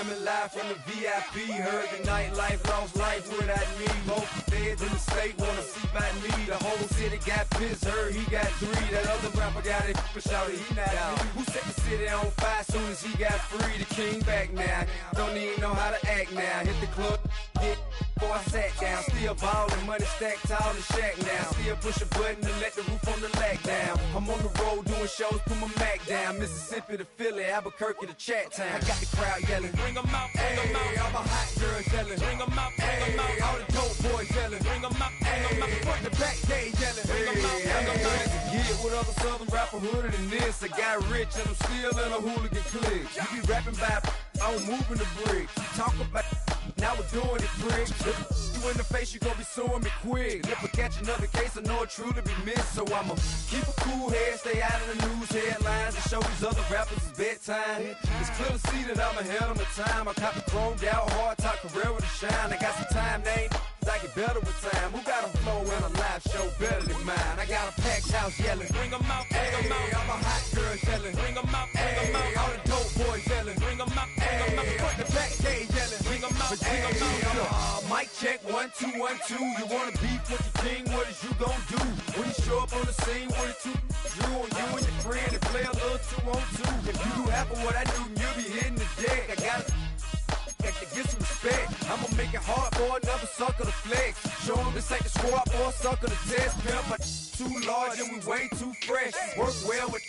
coming live from the VIP. Heard the nightlife, lost life without me. Both feds in the state wanna see by me. The whole city got pissed, heard he got 3. That other rapper got it, but shouted he not me. Who set the city on fire soon as he got free? The king back now, don't even know how to act now. Hit the club, get before I sat down. Still ballin', money stacked tall in shack now. Still push a button and let the roof on the lack down. I'm on the road doing shows, put my Mac down. Mississippi to Philly, Albuquerque to Chat Town. I got the crowd yelling, bring 'em out, bring 'em out. All my hot girls yelling, bring 'em out, bring 'em out. All the dope boys yelling, bring 'em out, bring 'em out. Front the back gate yelling, bring 'em out, bring 'em out. Get with other southern rapper hooded than this. I got rich and I'm still in a hooligan clique. You be rapping by, I'm moving the bricks. You talk about, now we're doing it, prick. You in the face, you gon' be suing me quick. If I catch another case, I know it truly be missed. So I'ma keep a cool head, stay out of the news headlines, and show these other rappers it's bedtime. It's clear to see that I'm ahead of my time. I cop the chromed out, hard top career with a shine. I got some time, name. I get better with time. Who got a flow and a live show better than mine? I got a packed house yelling, bring 'em out, bring 'em out. All my hot girls yelling, bring 'em out, bring 'em out. All the dope boys yelling, bring 'em out, bring 'em out. Front the back gate yelling, bring 'em out, bring 'em out. Mic check, 1 2 1 2. You wanna beef with the king? What is you gon' do when you show up on the scene with a 2? You and your friend and play a little 2 on 2. If you do half of what I do, you'll be hitting the deck. I got to get some respect. I'ma make it hard for another sucker to flex. Show them this ain't the squad or a sucker to test. Pimp, but too large and we way too fresh. Work well with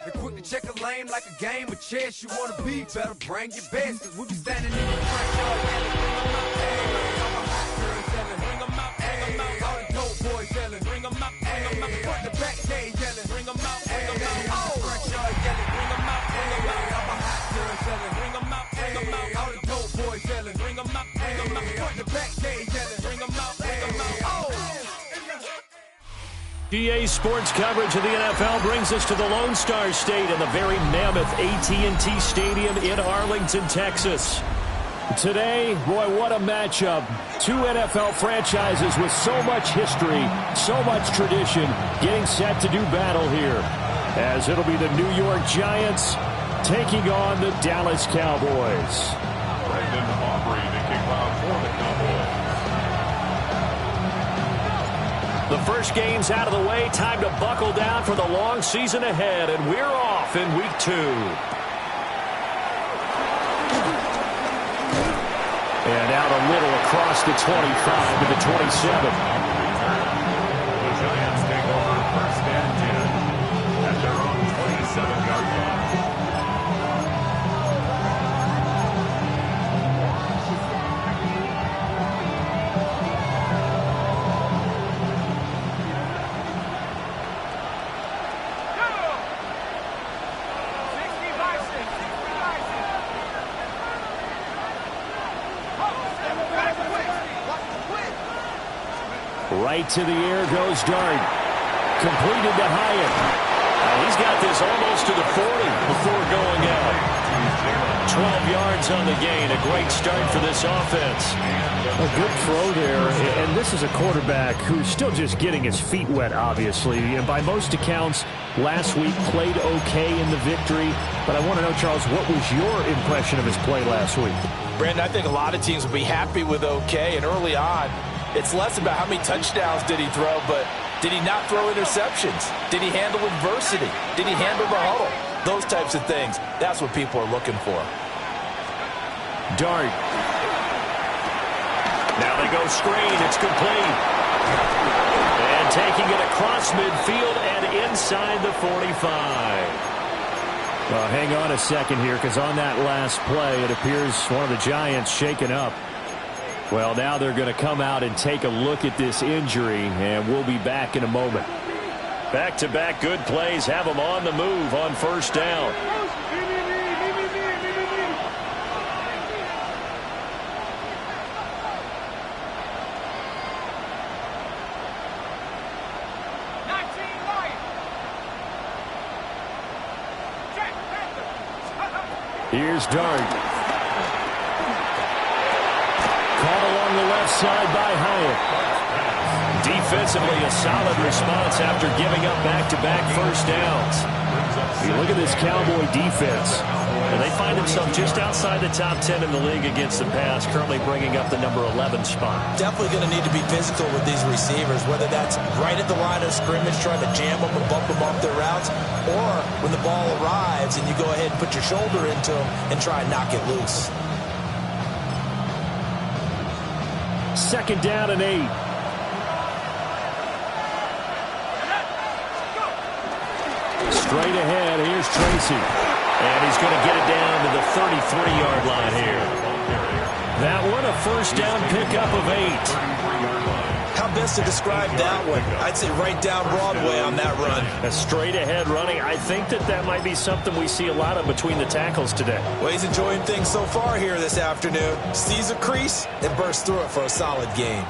and quick to check a lane like a game of chess. You wanna be better, bring your best. Cause we be standing in the front yard yelling, bring 'em out, all my hot girls yelling, bring 'em out, bring 'em out. All the dope boys yelling, bring 'em out, bring 'em out. Front the back gate yelling, bring 'em out, bring 'em out. Oh, front yard yelling, bring 'em out, bring 'em out. All my hot girls yelling, bring 'em out, bring 'em out. All the dope boys yelling, bring 'em out, bring 'em out. Front the back gate yelling, bring 'em out, bring 'em out. Oh. GA Sports coverage of the NFL brings us to the Lone Star State in the very mammoth AT&T Stadium in Arlington, Texas. Today, boy, what a matchup. 2 NFL franchises with so much history, so much tradition, getting set to do battle here, as it'll be the New York Giants taking on the Dallas Cowboys. Brendan Aubrey making round for the Cowboys. The first game's out of the way. Time to buckle down for the long season ahead, and we're off in week 2. And out a little across the 25 to the 27. The Giants take over first and 10 at their own 27-yard line. Right to the air goes Dart. Completed to Hyatt. He's got this almost to the 40 before going out. 12 yards on the gain. A great start for this offense. A good throw there, and this is a quarterback who's still just getting his feet wet, obviously. And by most accounts, last week played okay in the victory. But I want to know, Charles, what was your impression of his play last week? Brandon, I think a lot of teams will be happy with okay, and early on, it's less about how many touchdowns did he throw, but did he not throw interceptions? Did he handle adversity? Did he handle the huddle? Those types of things. That's what people are looking for. Dart. Now they go screen. It's complete. And taking it across midfield and inside the 45. Well, hang on a second here, because on that last play, it appears one of the Giants shaken up. Well, now they're going to come out and take a look at this injury, and we'll be back in a moment. Back-to-back good plays have them on the move on first down. Here's Dart. Caught along the left side by Hyatt. Defensively, a solid response after giving up back-to-back first downs. You look at this Cowboy defense. And they find themselves just outside the top 10 in the league against the pass, currently bringing up the number 11 spot. Definitely going to need to be physical with these receivers, whether that's right at the line of scrimmage trying to jam them and bump them off their routes, or when the ball arrives and you go ahead and put your shoulder into them and try and knock it loose. Second down and 8. Straight ahead, here's Tracy. And he's going to get it down to the 33-yard line here. That one, a first down pickup of 8. How best to describe that one? I'd say right down Broadway on that run. A straight ahead running. I think that might be something we see a lot of between the tackles today. Well, he's enjoying things so far here this afternoon. Sees a crease and bursts through it for a solid gain.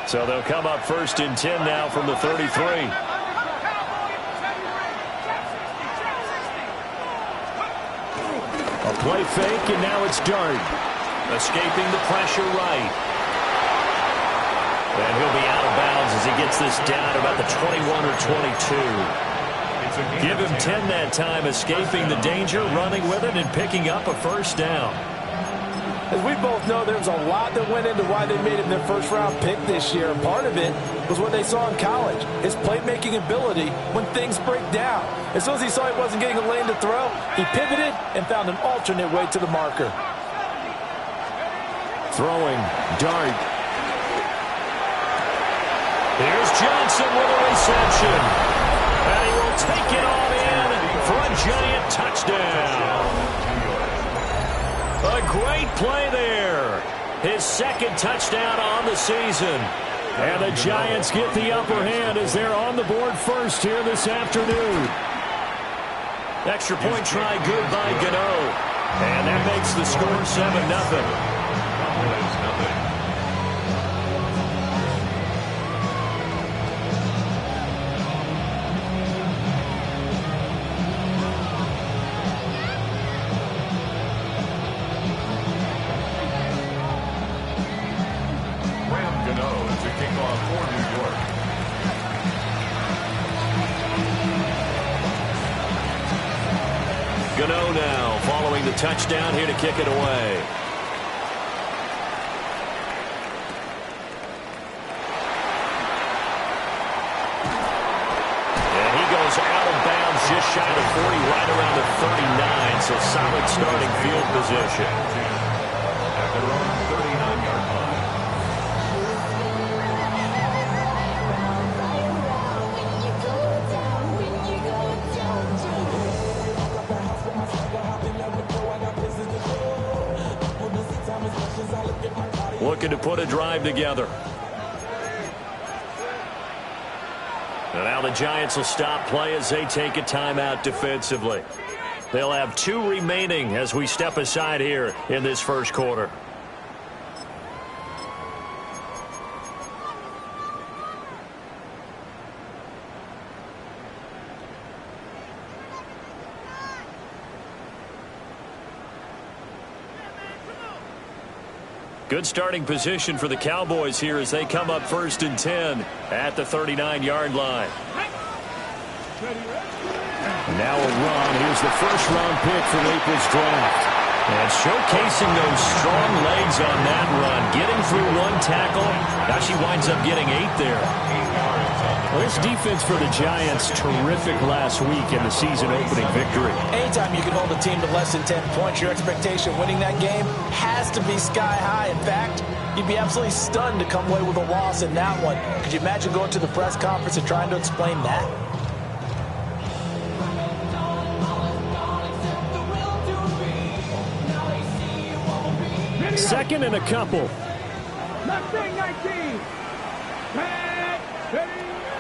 So they'll come up first and 10 now from the 33. A play fake, and now it's Dart. Escaping the pressure right. And he'll be out of bounds as he gets this down about the 21 or 22. Give him 10 that time, escaping the danger, running with it, and picking up a first down. As we both know, there's a lot that went into why they made him their first-round pick this year. Part of it was what they saw in college, his playmaking ability when things break down. As soon as he saw he wasn't getting a lane to throw, he pivoted and found an alternate way to the marker. Throwing, Dart. Here's Johnson with a reception. And he will take it all in for a giant touchdown. A great play there. His second touchdown on the season. And the Giants get the upper hand as they're on the board first here this afternoon. Extra point try good by Gano. And that makes the score 7-0. Gano now following the touchdown here to kick it away. And he goes out of bounds just shy of 40, right around the 39, so solid starting field position. At their own 39-yard line. Looking to put a drive together. And now the Giants will stop play as they take a timeout defensively. They'll have 2 remaining as we step aside here in this first quarter. Good starting position for the Cowboys here as they come up first and 10 at the 39-yard line. Now a run. Here's the first-round pick from April's draft. And showcasing those strong legs on that run. Getting through 1 tackle. Now she winds up getting 8 there. Well, this defense for the Giants, terrific last week in the season-opening victory. Anytime you can hold a team to less than 10 points, your expectation winning that game has to be sky high. In fact, you'd be absolutely stunned to come away with a loss in that one. Could you imagine going to the press conference and trying to explain that? Second and a couple.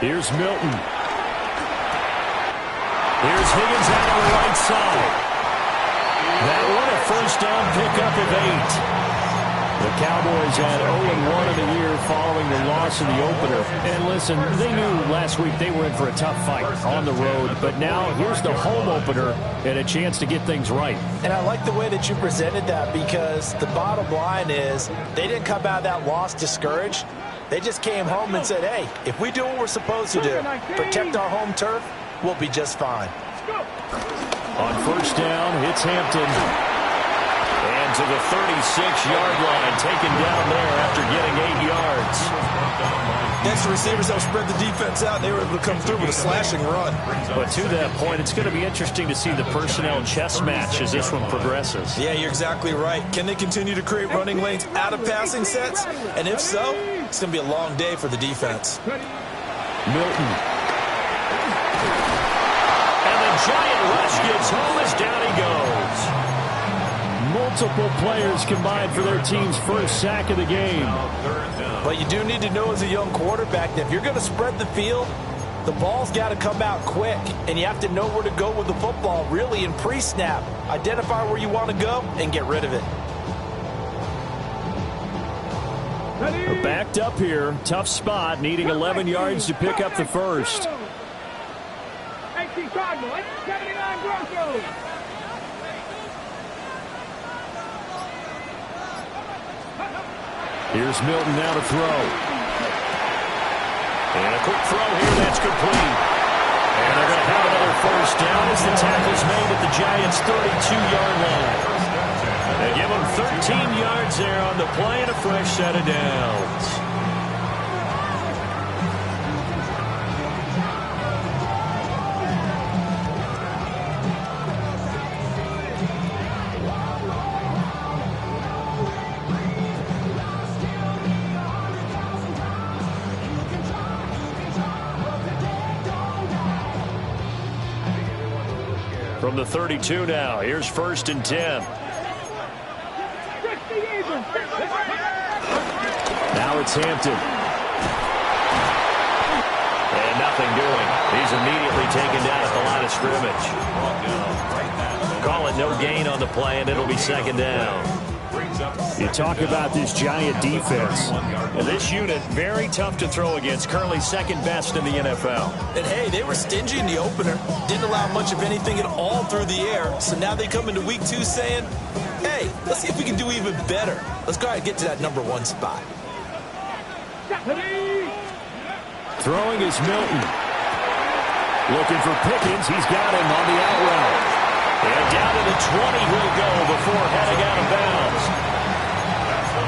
Here's Milton. Here's Higgins out on the right side. That one a first down pickup of 8. The Cowboys had 0-1 in the year following the loss in the opener. And listen, they knew last week they were in for a tough fight on the road. But now here's the home opener and a chance to get things right. And I like the way that you presented that, because the bottom line is they didn't come out of that loss discouraged. They just came home and said, hey, if we do what we're supposed to do, protect our home turf, we'll be just fine. On first down, it's Hampton. And to the 36-yard line, taken down there after getting 8 yards. Next, the receivers help spread the defense out. They were able to come through with a slashing run. But to that point, it's going to be interesting to see the personnel chess match as this one progresses. Yeah, you're exactly right. Can they continue to create running lanes out of passing sets? And if so, it's going to be a long day for the defense. Milton. And the giant rush gets home as down he goes. Multiple players combined for their team's first sack of the game. But you do need to know as a young quarterback that if you're going to spread the field, the ball's got to come out quick. And you have to know where to go with the football, really, in pre-snap. Identify where you want to go and get rid of it. They're backed up here. Tough spot, needing 11 yards to pick up the first. Here's Milton now to throw. And a quick throw here, that's complete. And they're going to have another first down as the tackle's made at the Giants' 32-yard line. They give them 13 yards there on the play and a fresh set of downs. From the 32 now, here's 1st and 10. Now it's Hampton. And nothing doing. He's immediately taken down at the line of scrimmage. Call it no gain on the play, and it'll be 2nd down. You talk about this Giant defense. And this unit, very tough to throw against. Currently 2nd best in the NFL. And, hey, they were stingy in the opener. Didn't allow much of anything at all through the air. So now they come into week 2 saying, hey, let's see if we can do even better. Let's go ahead and get to that #1 spot. Throwing is Milton. Looking for Pickens. He's got him on the out route. And down to the 20 he'll go before heading out of bounds.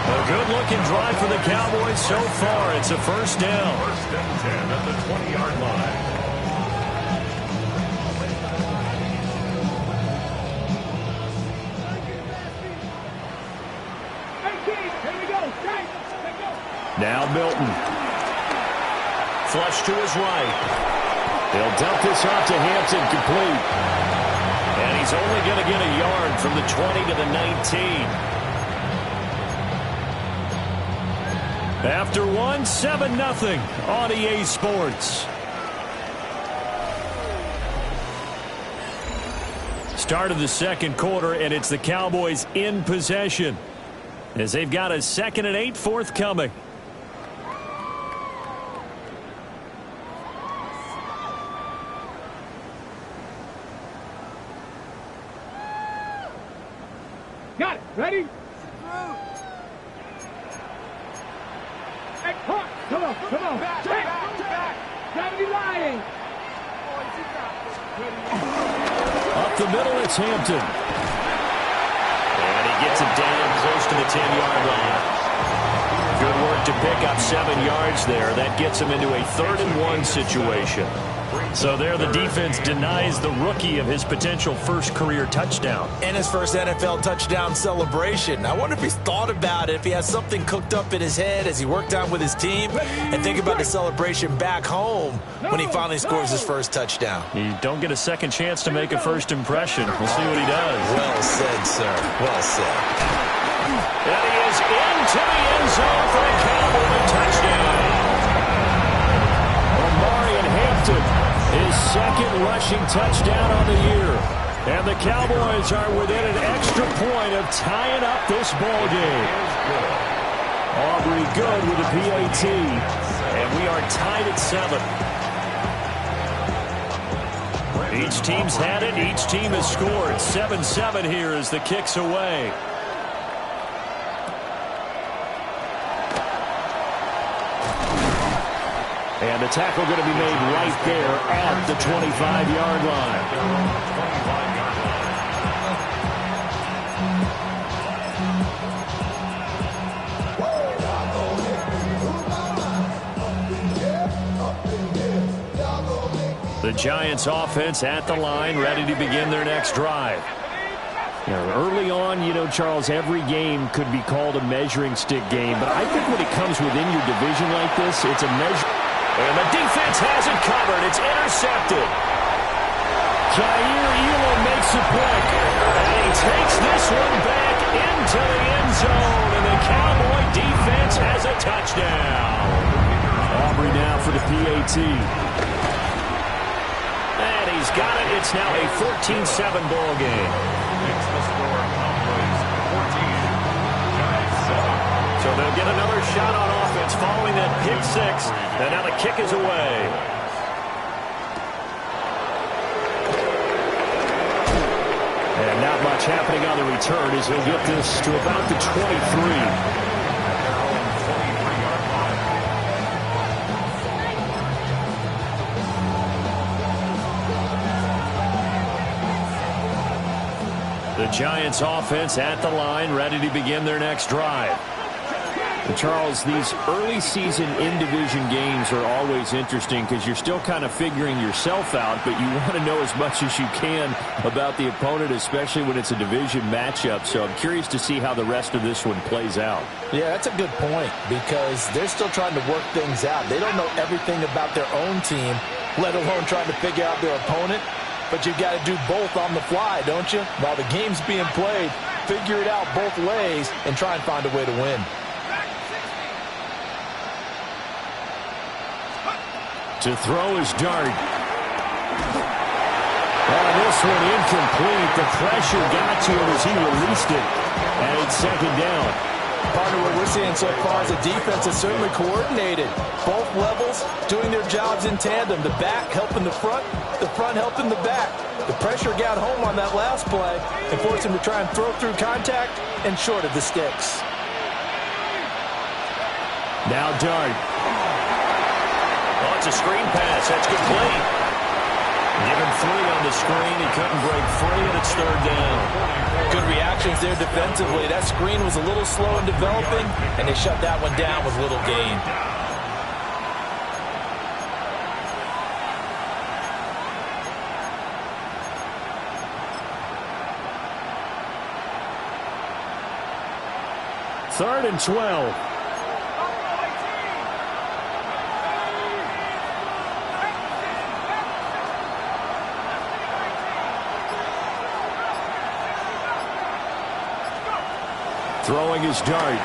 A good-looking drive for the Cowboys so far. It's a 1st down. 1st and 10 at the 20-yard line. Now Milton. Flush to his right. They'll dump this off to Hampton, complete. And he's only going to get a yard from the 20 to the 19. After 1, 7-0 on EA Sports. Start of the 2nd quarter, and it's the Cowboys in possession as they've got a 2nd and 8 forthcoming. Got it. Ready? Come on. Back. 70 lying. Up the middle, it's Hampton. And he gets it down close to the 10-yard line. Good work to pick up 7 yards there. That gets him into a 3rd and 1 situation. So there the defense denies the rookie of his potential first career touchdown. And his first NFL touchdown celebration. I wonder if he's thought about it, if he has something cooked up in his head as he worked out with his team, and think about the celebration back home when he finally scores his first touchdown. You don't get a second chance to make a first impression. We'll see what he does. Well said, sir. Well said. And he is into the end zone for a Cowboy touchdown. His 2nd rushing touchdown on the year. And the Cowboys are within an extra point of tying up this ball game. Aubrey good with a PAT. And we are tied at 7. Each team's had it. Each team has scored. 7-7 here as the kick's away. And the tackle going to be made right there at the 25-yard line. The Giants offense at the line, ready to begin their next drive. Early on, Charles, every game could be called a measuring stick game, but I think when it comes within your division like this, it's a measure. And the defense has it covered. It's intercepted. Jair Elam makes a play, and he takes this one back into the end zone, and the Cowboy defense has a touchdown. Aubrey now for the PAT. And he's got it. It's now a 14-7 ball game. Makes the score Cowboys 14, Giants 7. So they'll get another shot on offense following that pick six. And now the kick is away. And not much happening on the return as he'll get this to about the 23. The Giants offense at the line, ready to begin their next drive. And Charles, these early season in-division games are always interesting because you're still kind of figuring yourself out, but you want to know as much as you can about the opponent, especially when it's a division matchup. So I'm curious to see how the rest of this one plays out. Yeah, that's a good point because they're still trying to work things out. They don't know everything about their own team, let alone trying to figure out their opponent. But you've got to do both on the fly, don't you? While the game's being played, figure it out both ways and try and find a way to win. To throw is Dart. Oh, this one incomplete. The pressure got to him as he released it. And it's second down. Partner, what we're seeing so far is the defense is certainly coordinated. Both levels doing their jobs in tandem. The back helping the front helping the back. The pressure got home on that last play and forced him to try and throw through contact and short of the sticks. Now Dart. Oh, it's a screen pass. That's complete. Given 3 on the screen. He couldn't break free, and it's third down. Good reactions there defensively. That screen was a little slow in developing, and they shut that one down with little gain. Third and 12. Throwing his Dart.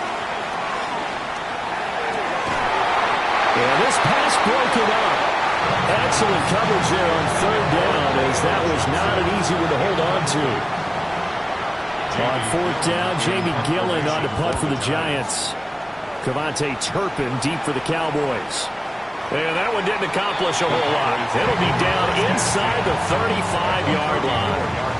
And this pass broken up. Excellent coverage there on third down, as that was not an easy one to hold on to. On fourth down, Jamie Gillen on to punt for the Giants. Cavante Turpin deep for the Cowboys. And that one didn't accomplish a whole lot. It'll be down inside the 35-yard line.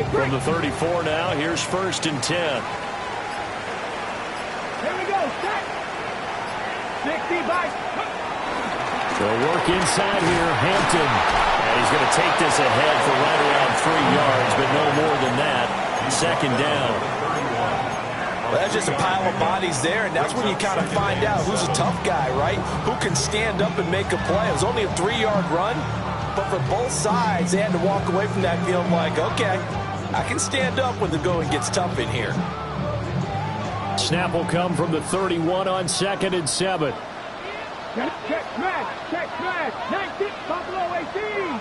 From the 34 now, here's first and 10. Here we go, set. 60 by. They'll work inside here, Hampton. And he's going to take this ahead for right around 3 yards, but no more than that. Second down. Well, that's just a pile of bodies there, and that's when you kind of find out who's a tough guy, right? Who can stand up and make a play. It was only a 3-yard run, but for both sides, they had to walk away from that feeling like, okay, I can stand up when the going gets tough in here. Snap will come from the 31 on 2nd and 7. Check smash, 19, Buffalo 18.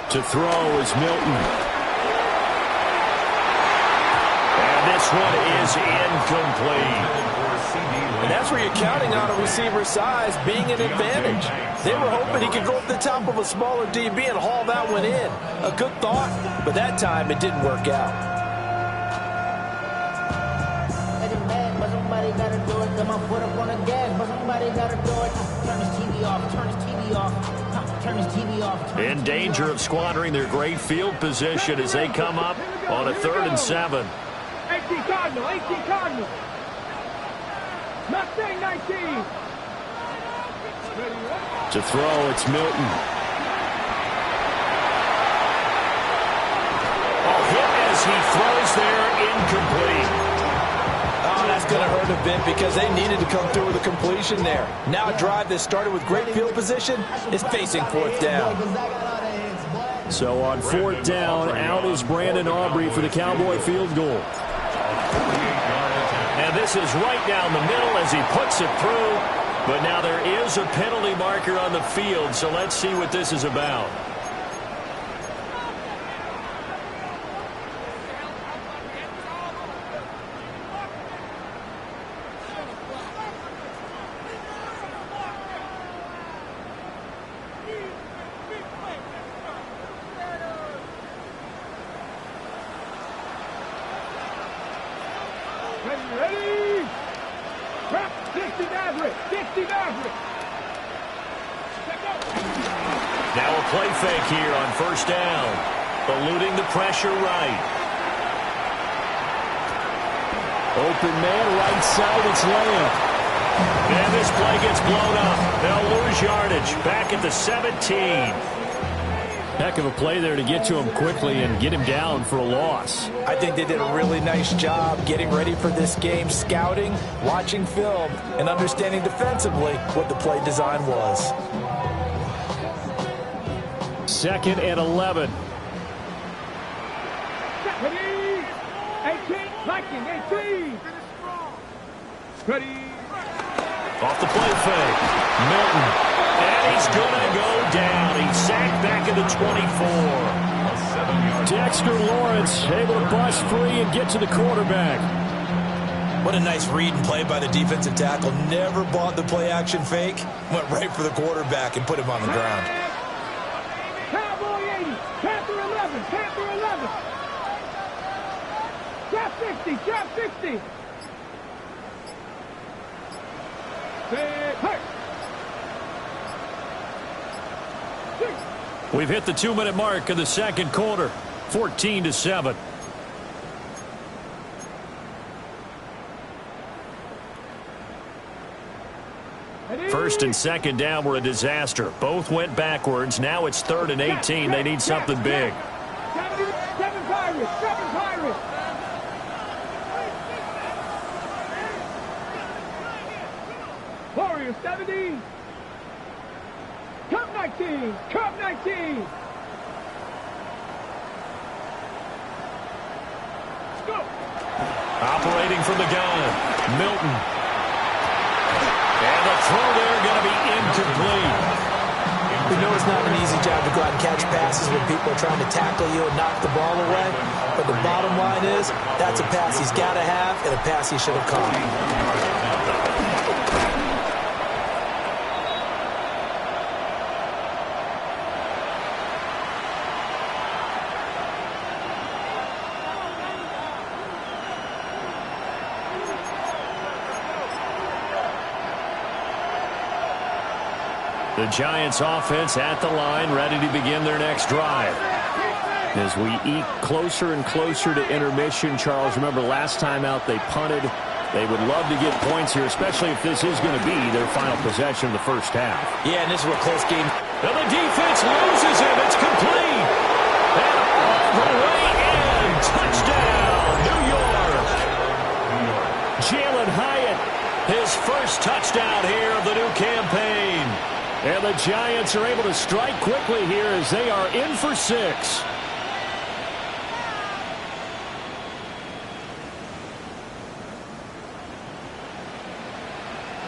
To throw is Milton. And this one is incomplete. And that's where you're counting on a receiver's size being an advantage. They were hoping he could go up the top of a smaller DB and haul that one in. A good thought, but that time it didn't work out. got my foot up on the gas, but somebody gotta do it. Turn his TV off, turn his TV off, turn his TV off. In danger of squandering their great field position as they come up on a 3rd and 7. 18 Cardinal, 18 Cardinal. Not saying 19. To throw, it's Milton. Oh, hit as he throws there, incomplete. Oh, that's going to hurt a bit because they needed to come through with a completion there. Now a drive that started with great field position is facing 4th down. So on 4th down, out is Brandon Aubrey for the Cowboy field goal. And this is right down the middle as he puts it through. But now there is a penalty marker on the field, so let's see what this is about. Ready? 60 Maverick, 60 Maverick. Now a play fake here on 1st down. Eluding the pressure right. Open man, right side, it's Lamb. And this play gets blown up. They'll lose yardage. Back at the 17. Heck of a play there to get to him quickly and get him down for a loss. I think they did a really nice job getting ready for this game, scouting, watching film, and understanding defensively what the play design was. 2nd and 11. Ready? 18, Viking, 18. Ready? Off the play fake. Milton. And he's going to go down. He's sacked back at the 24. Dexter Lawrence able to bust free and get to the quarterback. What a nice read and play by the defensive tackle. Never bought the play action fake. Went right for the quarterback and put him on the ground. Cowboy 80, Panther 11, Panther 11. Trap 60, trap 60. Hey. We've hit the 2-minute mark of the 2nd quarter. 14-7. First and 2nd down were a disaster. Both went backwards. Now it's 3rd and 18. They need something big. 7 Pirates, 7 Pirates. Warriors 70. Cup 19, Cup 19. Let's go. Operating from the gun, Milton. And the throw there going to be incomplete. We know it's not an easy job to go out and catch passes when people are trying to tackle you and knock the ball away. But the bottom line is, that's a pass he's got to have and a pass he should have caught. The Giants offense at the line, ready to begin their next drive. As we eke closer and closer to intermission, Charles, remember last time out they punted. They would love to get points here, especially if this is going to be their final possession of the first half. Yeah, and this is a close game. And the defense loses him. It's complete. And all the way in. Touchdown, New York. Jalen Hyatt, his first touchdown here of the new campaign. And the Giants are able to strike quickly here as they are in for 6.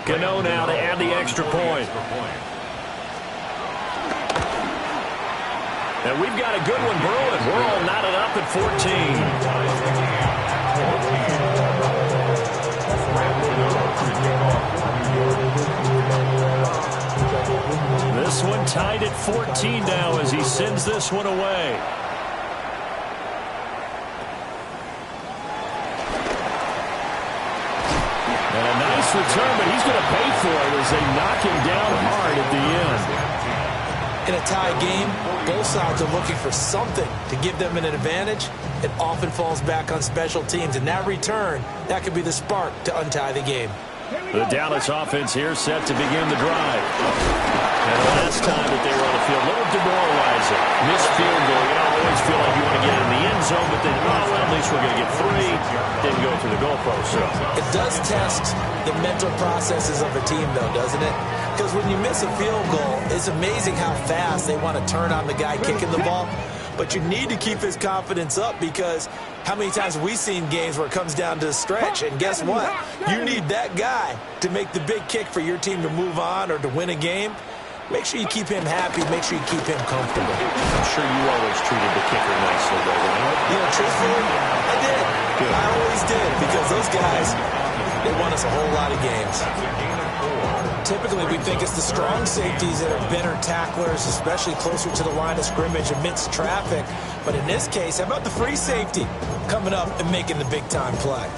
Gano now to add the extra point. And we've got a good one brewing. We're all knotted up at 14. This one tied at 14 now as he sends this one away. And a nice return, but he's going to pay for it as they knock him down hard at the end. In a tie game, both sides are looking for something to give them an advantage. It often falls back on special teams, and that return, that could be the spark to untie the game. The Dallas offense here set to begin the drive. And the last time that they were on the field, a little demoralizing. Missed field goal. You don't always feel like you want to get in the end zone, but then, oh, well, at least we're going to get 3. Didn't go through the goalpost. So it does test the mental processes of a team, though, doesn't it? Because when you miss a field goal, it's amazing how fast they want to turn on the guy kicking the ball. But you need to keep his confidence up, because how many times have we seen games where it comes down to a stretch? And guess what? You need that guy to make the big kick for your team to move on or to win a game. Make sure you keep him happy. Make sure you keep him comfortable. I'm sure you always treated the kicker nicely, though, right? You know, truthfully, I did. Good. I always did, because those guys, they won us a whole lot of games. Typically, we think it's the strong safeties that are better tacklers, especially closer to the line of scrimmage amidst traffic. But in this case, how about the free safety coming up and making the big-time play?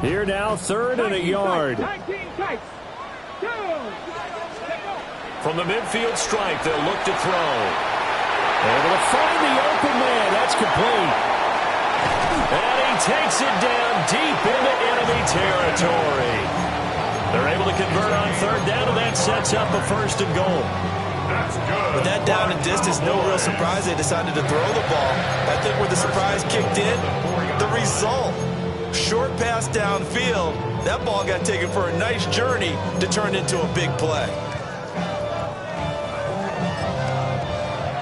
Here now, 3rd and a yard. From the midfield stripe, they'll look to throw. Able to find the open man. That's complete. And he takes it down deep into enemy territory. They're able to convert on 3rd down, and that sets up a 1st and goal. With that down and distance, no real surprise they decided to throw the ball. I think where the surprise kicked in, the result. Short pass downfield. That ball got taken for a nice journey to turn into a big play.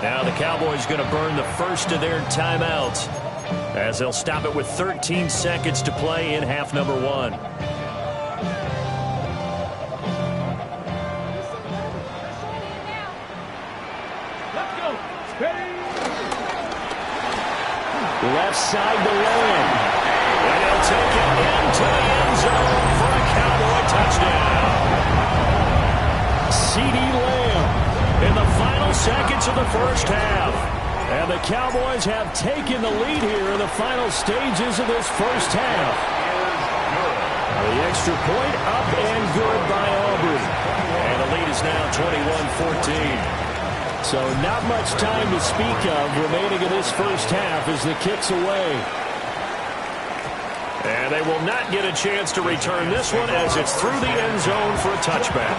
Now the Cowboys going to burn the first of their timeouts as they'll stop it with 13 seconds to play in half number 1. Left side to Lowen. And he'll take it into the end zone for a Cowboy touchdown. C.D. Lamb in the final seconds of the first half. And the Cowboys have taken the lead here in the final stages of this first half. The extra point up and good by Aubrey. And the lead is now 21-14. So not much time to speak of remaining in this first half as the kick's away. And they will not get a chance to return this one as it's through the end zone for a touchback.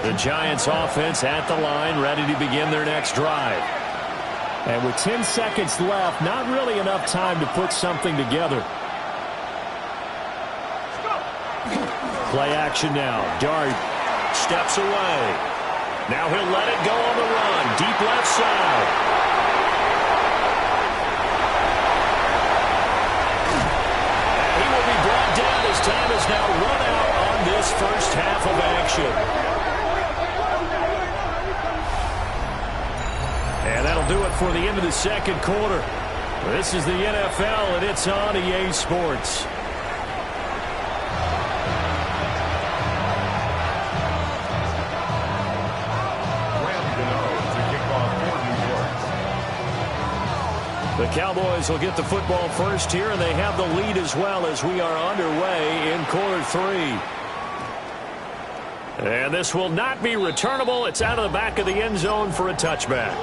The Giants offense at the line, ready to begin their next drive. And with 10 seconds left, not really enough time to put something together. Play action now. Dart steps away. Now he'll let it go on the run. Deep left side. He will be brought down as time is now run out on this first half of action. And that'll do it for the end of the second quarter. This is the NFL, and it's on EA Sports. The Cowboys will get the football first here, and they have the lead as well as we are underway in quarter 3. And this will not be returnable. It's out of the back of the end zone for a touchback.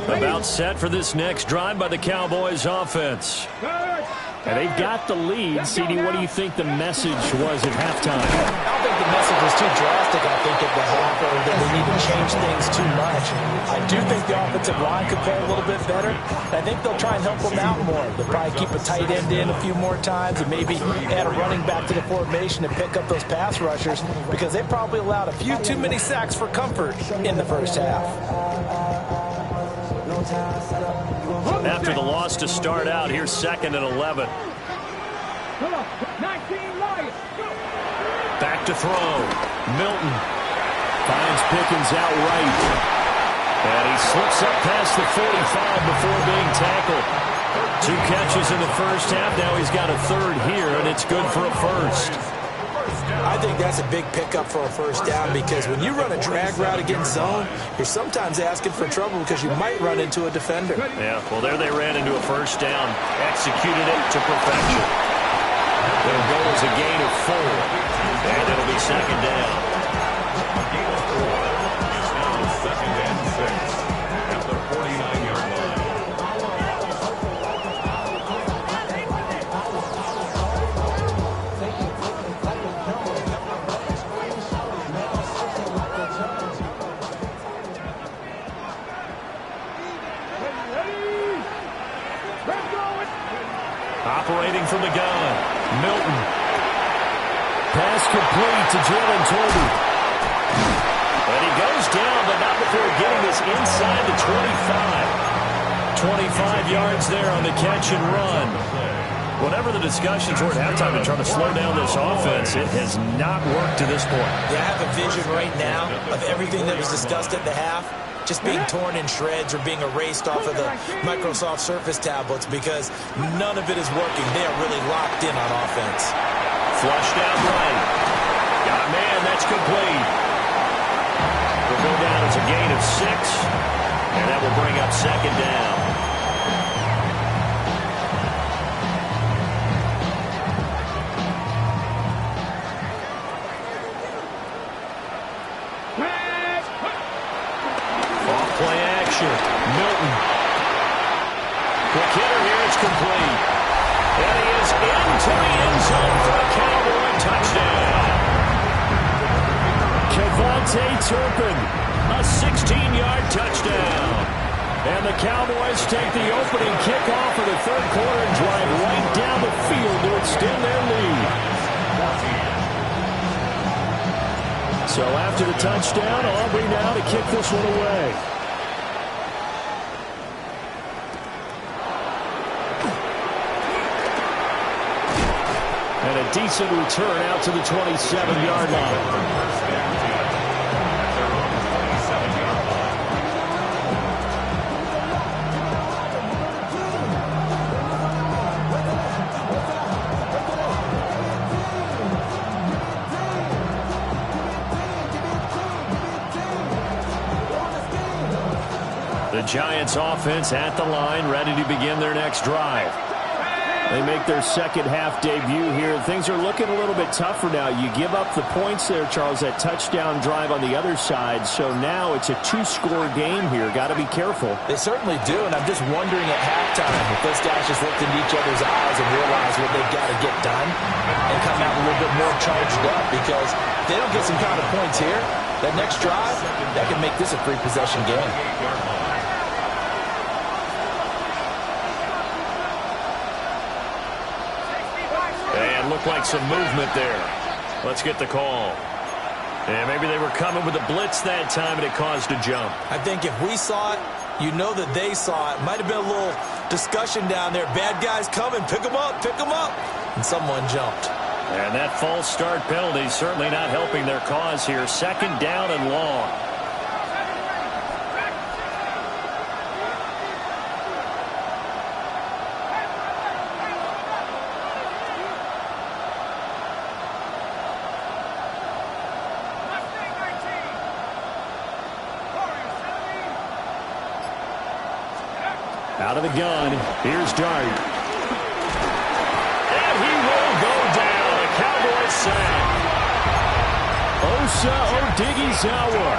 About set for this next drive by the Cowboys offense. And they've got the lead. CD, what do you think the message was at halftime? I don't think the message was too drastic, I think, at the half, or that we need to change things too much. I do think the offensive line could play a little bit better. I think they'll try and help them out more. They'll probably keep a tight end in a few more times and maybe add a running back to the formation and pick up those pass rushers, because they probably allowed a few too many sacks for comfort in the first half. After the loss to start out, here's 2nd and 11. Back to throw. Milton finds Pickens out right. And he slips up past the 45 before being tackled. 2 catches in the first half. Now he's got a third here, and it's good for a first. I think that's a big pickup for a first down because when you run a drag route against zone, you're sometimes asking for trouble because you might run into a defender. Yeah, well, there they ran into a first down. Executed it to perfection. Their goal is a gain of 4. And it'll be second down. It's now 2nd and 6 at the 49-yard line. Operating from the gun, Milton. Pass complete to Jalen Tolby. And he goes down, but not before getting this inside the 25. 25 yards there on the catch and run. Whatever the discussions were at halftime to try to slow down this offense, it has not worked to this point. Yeah, I have a vision right now of everything that was discussed at the half just being torn in shreds or being erased off of the Microsoft Surface tablets because none of it is working. They are really locked in on offense. Flushed out right. Got a man, that's complete. Will go down as a gain of 6, and that will bring up second down. Off-play action. Milton. Quick hitter here, it's complete. And he is into the end zone for a Cowboy touchdown. Kevontae Turpin, a 16-yard touchdown. And the Cowboys take the opening kickoff of the third quarter and drive right down the field to extend their lead. So after the touchdown, Aubrey now to kick this one away. And a decent return out to the 27-yard line. The Giants offense at the line, ready to begin their next drive. They make their second half debut here. Things are looking a little bit tougher now. You give up the points there, Charles, that touchdown drive on the other side. So now it's a 2-score game here. Got to be careful. They certainly do, and I'm just wondering at halftime if those guys just looked into each other's eyes and realize what they've got to get done and come out a little bit more charged up because if they don't get some kind of points here, that next drive, that can make this a 3-possession game. Looked like some movement there. Let's get the call. And maybe they were coming with a blitz that time, and it caused a jump. I think if we saw it, you know that they saw it. Might have been a little discussion down there. Bad guys coming. Pick them up. Pick them up. And someone jumped. And that false start penalty certainly not helping their cause here. Second down and long. Out of the gun, here's Dart. And he will go down. A Cowboys sack. Osa Odighizuwa.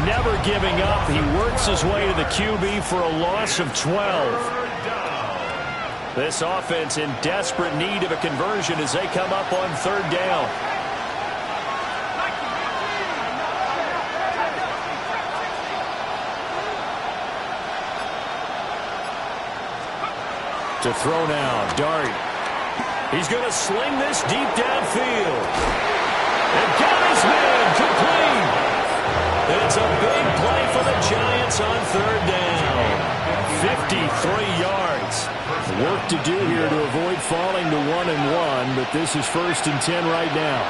Never giving up. He works his way to the QB for a loss of 12. This offense in desperate need of a conversion as they come up on third down. To throw now, Dart. He's going to sling this deep downfield. And got his man complete. It's a big play for the Giants on third down. 53 yards. Work to do here to avoid falling to 1-1, but this is 1st and 10 right now.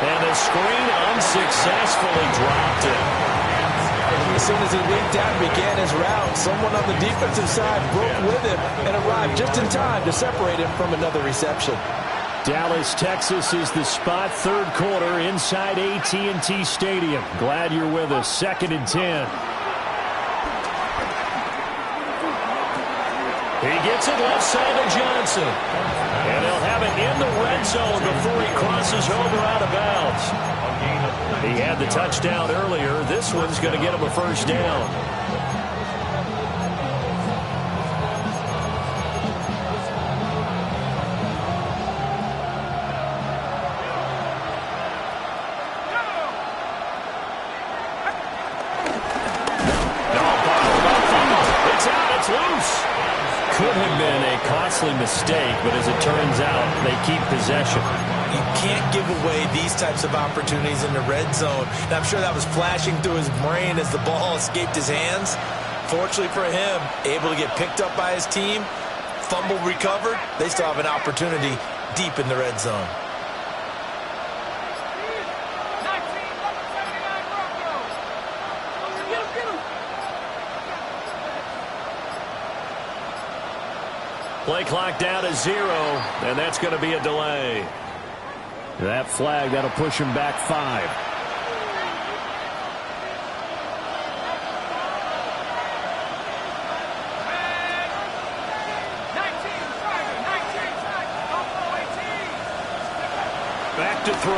And the screen unsuccessfully dropped it. As soon as he leaped out and began his route, someone on the defensive side broke with him and arrived just in time to separate him from another reception. Dallas, Texas is the spot. Third quarter inside AT&T Stadium. Glad you're with us. 2nd and 10. He gets it left side to Johnson. And he'll have it in the red zone before he crosses over out of bounds. He had the touchdown earlier. This one's going to get him a first down. It's out. It's loose. Could have been a costly mistake, but as it turns out, they keep possession. You can't give away these types of opportunities in the red zone. And I'm sure that was flashing through his brain as the ball escaped his hands. Fortunately for him, able to get picked up by his team, fumble recovered. They still have an opportunity deep in the red zone. Play clock down to 0, and that's going to be a delay. That flag, that'll push him back 5. Back to throw.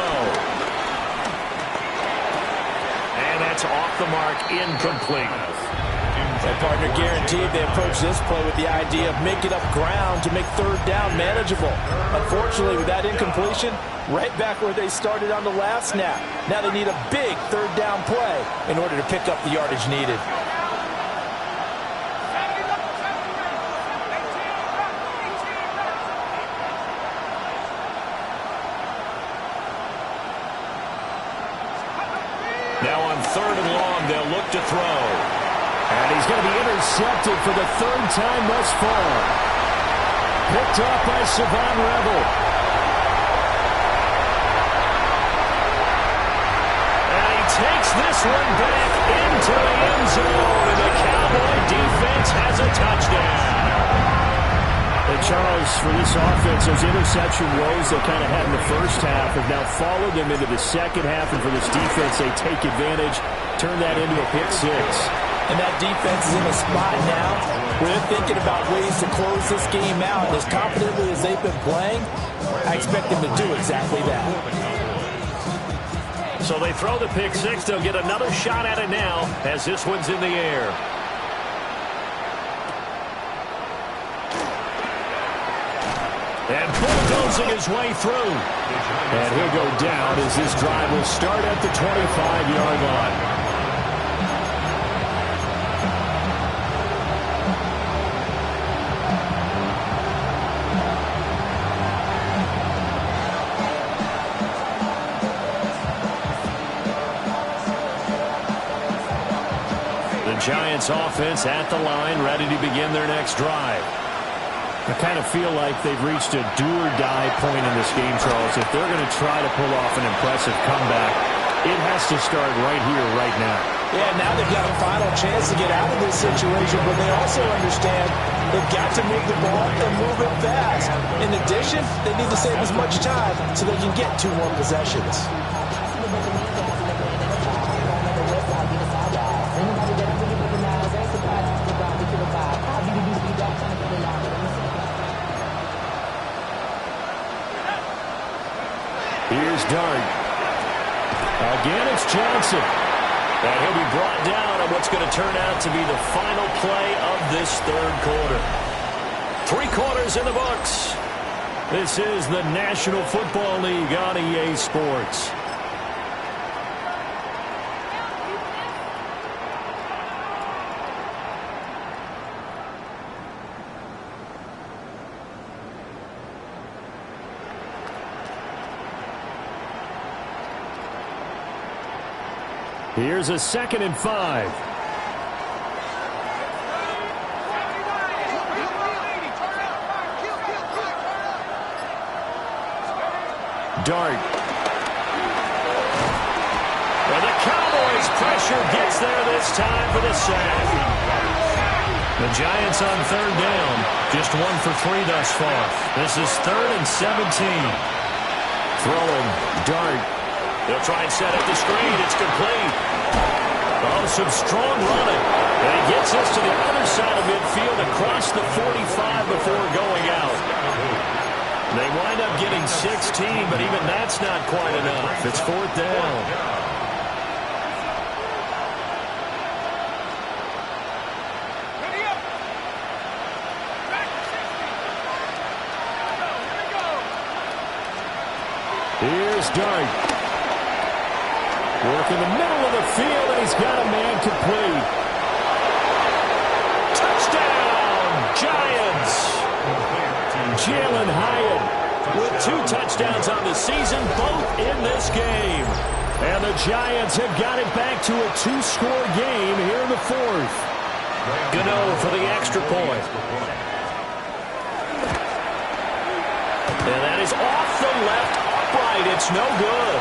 And that's off the mark, incomplete. That partner guaranteed they approach this play with the idea of making up ground to make third down manageable. Unfortunately, with that incompletion, right back where they started on the last snap. Now they need a big third down play in order to pick up the yardage needed. Now on 3rd and long, they'll look to throw. And he's going to be intercepted for the 3rd time thus far. Picked off by Savon Rebel. And he takes this one back into the end zone. And the Cowboy defense has a touchdown. And Charles, for this offense, those interception woes they kind of had in the first half have now followed them into the second half. And for this defense, they take advantage, turn that into a pick 6. And that defense is in a spot now where they're thinking about ways to close this game out. As confidently as they've been playing, I expect them to do exactly that. So they throw the pick 6. They'll get another shot at it now as this one's in the air. And bulldozing his way through. And he'll go down as this drive will start at the 25-yard line. Giants offense at the line, ready to begin their next drive. I kind of feel like they've reached a do-or-die point in this game, Charles. If they're going to try to pull off an impressive comeback, it has to start right here, right now. Yeah, now they've got a final chance to get out of this situation, but they also understand they've got to move the ball and move it fast. In addition, they need to save as much time so they can get 2 more possessions. Here's Dart. Again, it's Johnson. And he'll be brought down on what's going to turn out to be the final play of this 3rd quarter. 3 quarters in the books. This is the National Football League on EA Sports. Here's a 2nd and 5. Dart. His pressure gets there this time for the sack. The Giants on third down. Just 1 for 3 thus far. This is 3rd and 17. Throwing, Dart. They'll try and set up the screen. It's complete. Oh, some strong running. And he gets us to the other side of midfield across the 45 before going out. They wind up getting 16, but even that's not quite enough. It's 4th down. Here's Dart. Work in the middle of the field, and he's got a man complete. Touchdown, Giants! Jalen Hyatt with 2 touchdowns on the season, both in this game. And the Giants have got it back to a 2-score game here in the 4th. Gano for the extra point. And that is off the left upright. It's no good.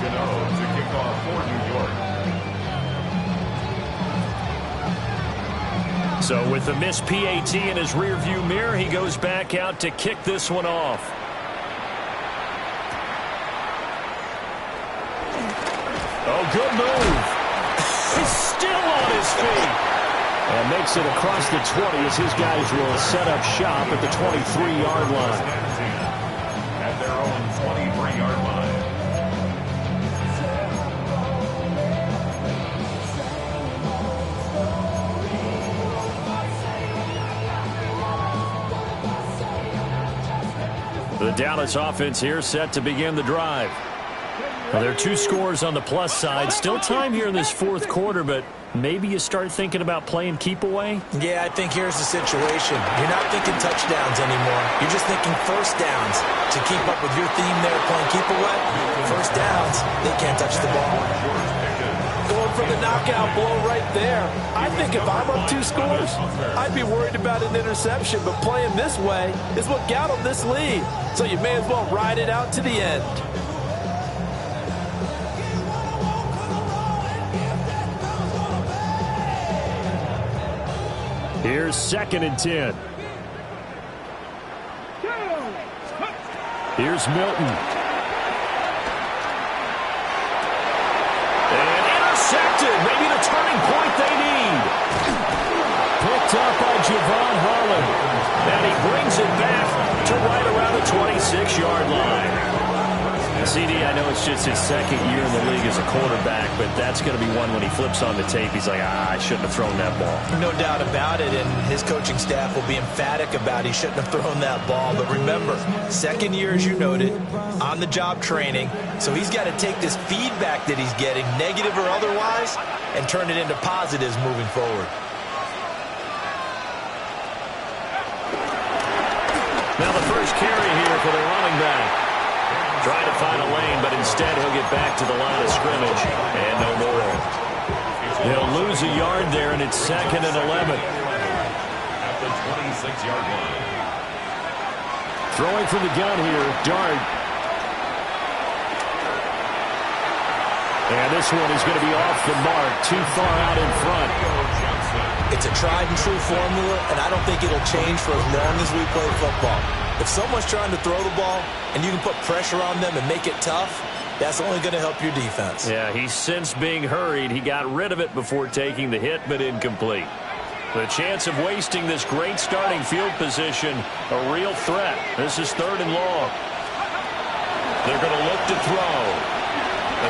Gano to kick off for New York. So with the missed PAT in his rearview mirror, he goes back out to kick this one off. Oh, good move. He's still on his feet. And makes it across the 20 as his guys will set up shop at the 23-yard line. At their own 23-yard line. The Dallas offense here set to begin the drive. Well, there are 2 scores on the plus side. Still time here in this 4th quarter, but maybe you start thinking about playing keep away? Yeah, I think here's the situation. You're not thinking touchdowns anymore. You're just thinking first downs. To keep up with your theme there, playing keep away, first downs, they can't touch the ball. Going for the knockout blow right there. I think if I'm up 2 scores, I'd be worried about an interception, but playing this way is what got them this lead. So you may as well ride it out to the end. Here's 2nd and 10. Here's Milton. And intercepted. Maybe the turning point they need. Picked up by Javon Holland. And he brings it back to right around the 26-yard line. CD, I know it's just his 2nd year in the league as a quarterback, but that's going to be one when he flips on the tape. He's like, I shouldn't have thrown that ball. No doubt about it, and his coaching staff will be emphatic about he shouldn't have thrown that ball. But remember, 2nd year, as you noted, on-the-job training, so he's got to take this feedback that he's getting, negative or otherwise, and turn it into positives moving forward. Now the first carry here for the running back. Trying to find a lane, but instead he'll get back to the line of scrimmage. And no more. He'll lose a yard there, and it's 2nd and 11. At the 26-yard line. Throwing from the gun here, Dart. And this one is going to be off the mark, too far out in front. It's a tried-and-true formula, and I don't think it'll change for as long as we play football. If someone's trying to throw the ball and you can put pressure on them and make it tough, that's only going to help your defense. Yeah, he's since being hurried. He got rid of it before taking the hit, but incomplete. The chance of wasting this great starting field position, a real threat. This is 3rd and long. They're going to look to throw.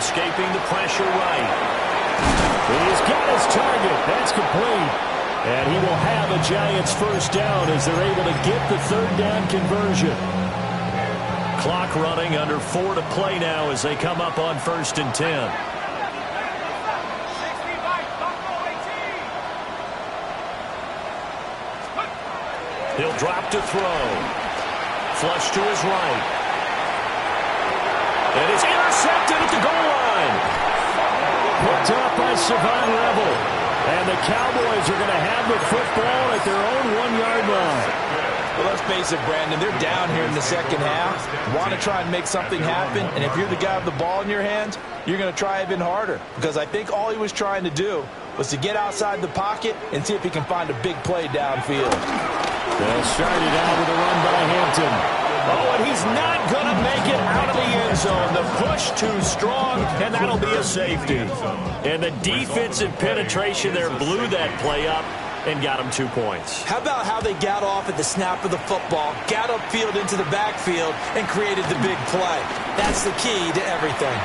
Escaping the pressure right. He's got his target. That's complete. And he will have a Giants first down as they're able to get the 3rd down conversion. Clock running, under 4 to play now as they come up on 1st and 10. He'll drop to throw. Flush to his right. And it's intercepted at the goal line. Picked up by Savon Rebel. And the Cowboys are going to have the football at their own 1-yard line. face it, Brandon. They're down here in the second half. Want to try and make something happen, and if you're the guy with the ball in your hands, you're going to try even harder, because I think all he was trying to do was to get outside the pocket and see if he can find a big play downfield. They'll start it out with a run by Hampton. Oh, and he's not going to make it out of the end zone. The push too strong, and that'll be a safety. And the defensive penetration there blew that play up and got him 2 points. How about how they got off at the snap of the football, got upfield into the backfield, and created the big play? That's the key to everything.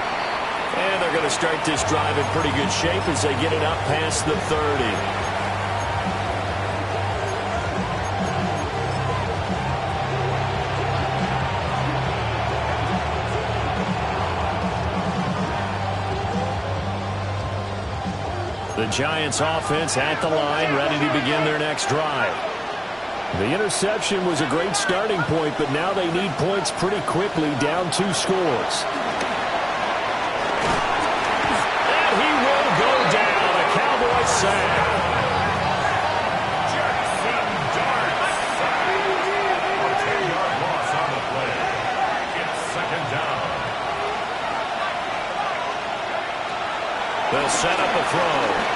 And they're going to start this drive in pretty good shape as they get it up past the 30. The Giants offense at the line, ready to begin their next drive. The interception was a great starting point, but now they need points pretty quickly, down 2 scores. And he will go down, a Cowboy sack. Jackson Darts. A 10-yard loss on the play. It's second down. They'll set up a throw.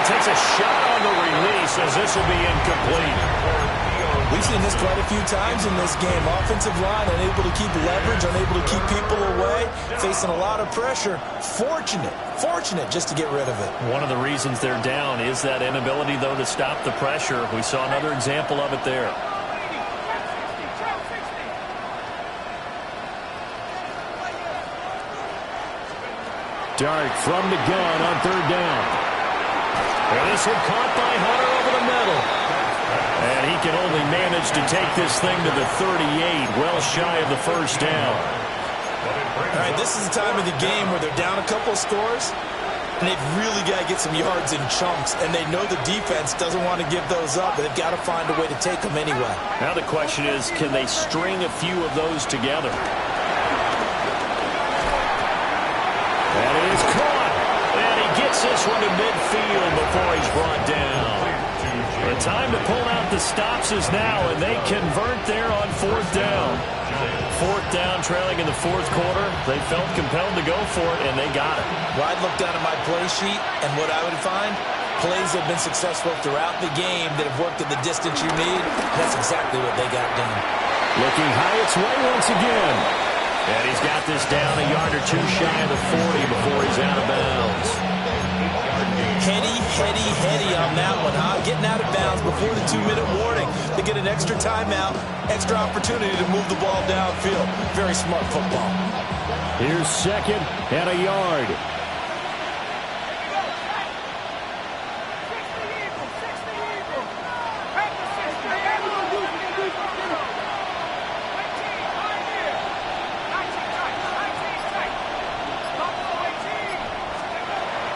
Takes a shot on the release as this will be incomplete. We've seen this quite a few times in this game. Offensive line unable to keep leverage, unable to keep people away, facing a lot of pressure. Fortunate just to get rid of it. One of the reasons they're down is that inability, though, to stop the pressure. We saw another example of it there. Dart from the gun on 3rd down. And this one caught by Hunter over the middle. And he can only manage to take this thing to the 38, well shy of the first down. All right, this is the time of the game where they're down a couple of scores, and they've really got to get some yards in chunks, and they know the defense doesn't want to give those up, but they've got to find a way to take them anyway. Now the question is, can they string a few of those together? And it is caught. Gets this one to midfield before he's brought down. The time to pull out the stops is now, and they convert there on 4th down. 4th down, trailing in the 4th quarter. They felt compelled to go for it, and they got it. Well, I'd look down at my play sheet, and what I would find, plays have been successful throughout the game that have worked at the distance you need. That's exactly what they got done. Looking high its way once again. And he's got this down a yard or 2 shy of the 40 before he's out of bounds. Heady on that one, huh? Getting out of bounds before the 2-minute warning. They get an extra timeout, extra opportunity to move the ball downfield. Very smart football. Here's 2nd and a yard.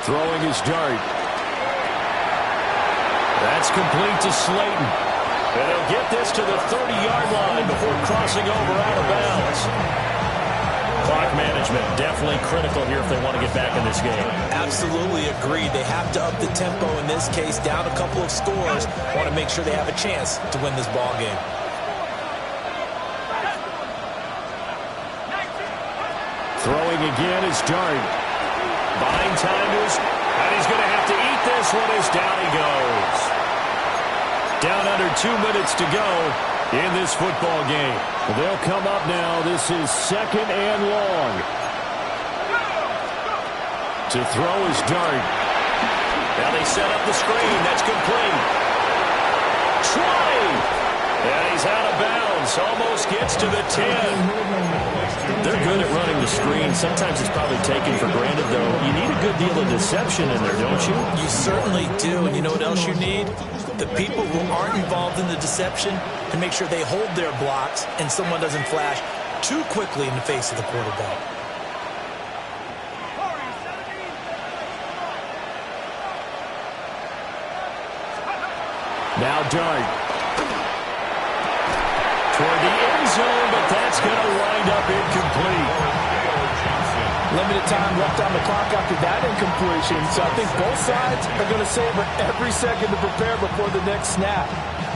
Throwing his Dart. That's complete to Slayton. And he'll get this to the 30-yard line before crossing over out of bounds. Clock management definitely critical here if they want to get back in this game. Absolutely agreed. They have to up the tempo in this case, down a couple of scores. Want to make sure they have a chance to win this ball game. Throwing again is Dart. Buying time to his, and he's going to have to eat this one as down he goes. Down under 2 minutes to go in this football game. They'll come up now. This is 2nd and long. To throw is Dart. Now they set up the screen. That's complete. 20. And he's out of bounds. Almost gets to the 10. They're good at running the screen. Sometimes it's probably taken for granted, though. You need a good deal of deception in there, don't you? You certainly do. And you know what else you need? The people who aren't involved in the deception to make sure they hold their blocks and someone doesn't flash too quickly in the face of the quarterback. Now Dart. Toward the end zone, but that's going to wind up incomplete. Limited time left on the clock after that incompletion. So I think both sides are going to savor every second to prepare before the next snap.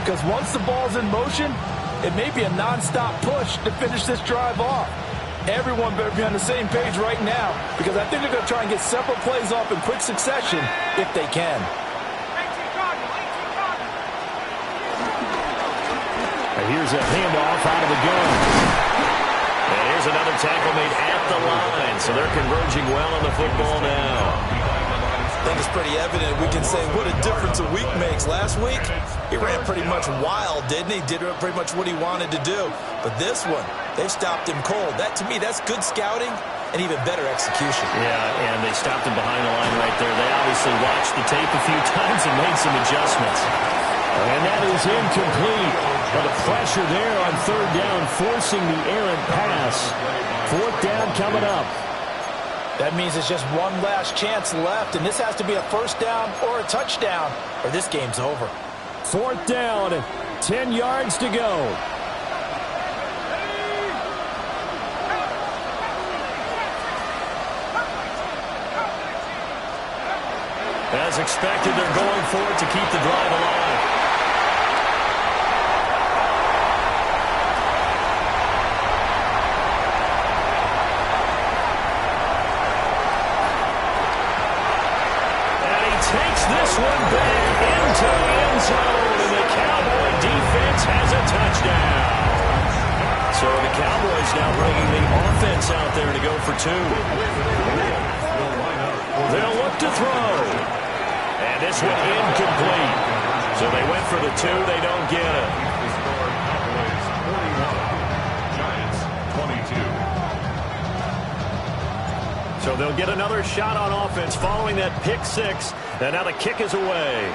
because once the ball's in motion, it may be a non-stop push to finish this drive off. Everyone better be on the same page right now, because I think they're going to try and get several plays off in quick succession if they can. And here's a handoff out of the gun. And here's another tackle made at the line, so they're converging well on the football now. I think it's pretty evident. We can say what a difference a week makes. Last week, he ran pretty much wild, didn't he? Did pretty much what he wanted to do. But this one, they stopped him cold. That, to me, that's good scouting and even better execution. Yeah, and they stopped him behind the line right there. They obviously watched the tape a few times and made some adjustments. And that is incomplete. But the pressure there on third down, forcing the errant pass. Fourth down coming up. That means it's just one last chance left, and this has to be a first down or a touchdown, or this game's over. Fourth down, 10 yards to go. As expected, they're going for it to keep the drive alive. This one back into the end zone, and the Cowboy defense has a touchdown. So the Cowboys now bringing the offense out there to go for two. They'll look to throw. And this one incomplete. So they went for the two. They don't get it. Cowboys 41, Giants 22. So they'll get another shot on offense following that pick six. And now the kick is away.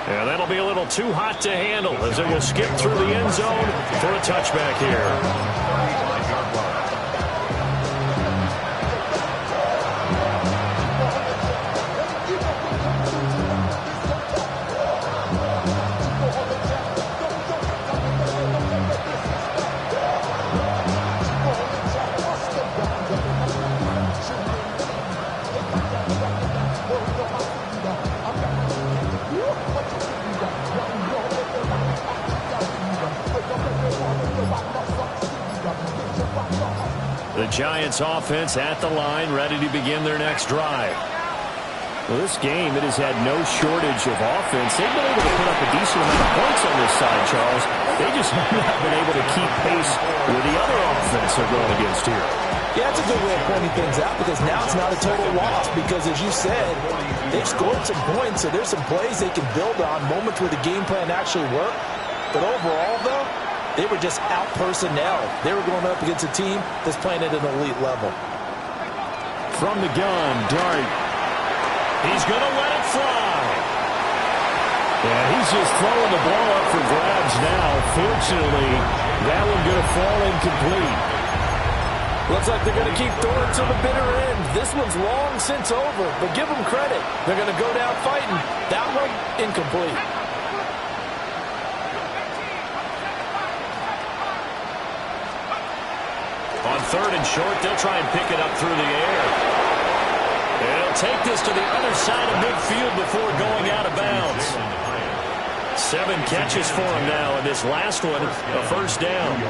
And that'll be a little too hot to handle as it will skip through the end zone for a touchback here. The Giants offense at the line, ready to begin their next drive. Well, this game, it has had no shortage of offense. They've been able to put up a decent amount of points on this side, Charles. They just have not been able to keep pace with the other offense they're going against here. Yeah, it's a good way of pointing things out, because now it's not a total loss, because as you said, they've scored some points, so there's some plays they can build on, moments where the game plan actually worked. But overall, though, they were just out personnel. They were going up against a team that's playing at an elite level. From the gun, Dart. He's going to let it fly. Yeah, he's just throwing the ball up for grabs now. Fortunately, that one going to fall incomplete. Looks like they're going to keep throwing to the bitter end. This one's long since over, but give them credit. They're going to go down fighting. That one, incomplete. On third and short, they'll try and pick it up through the air. They'll take this to the other side of midfield before going out of bounds. 7 catches for him now, and this last one, a first down.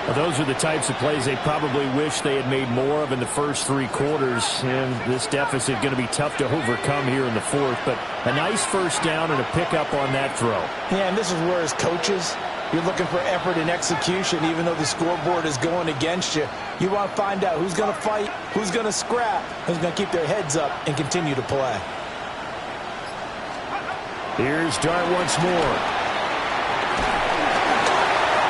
Well, those are the types of plays they probably wish they had made more of in the first 3 quarters, and this deficit going to be tough to overcome here in the fourth, but a nice first down and a pickup on that throw. Yeah, and this is where as coaches, you're looking for effort and execution, even though the scoreboard is going against you. You want to find out who's going to fight, who's going to scrap, who's going to keep their heads up and continue to play. Here's Dart once more.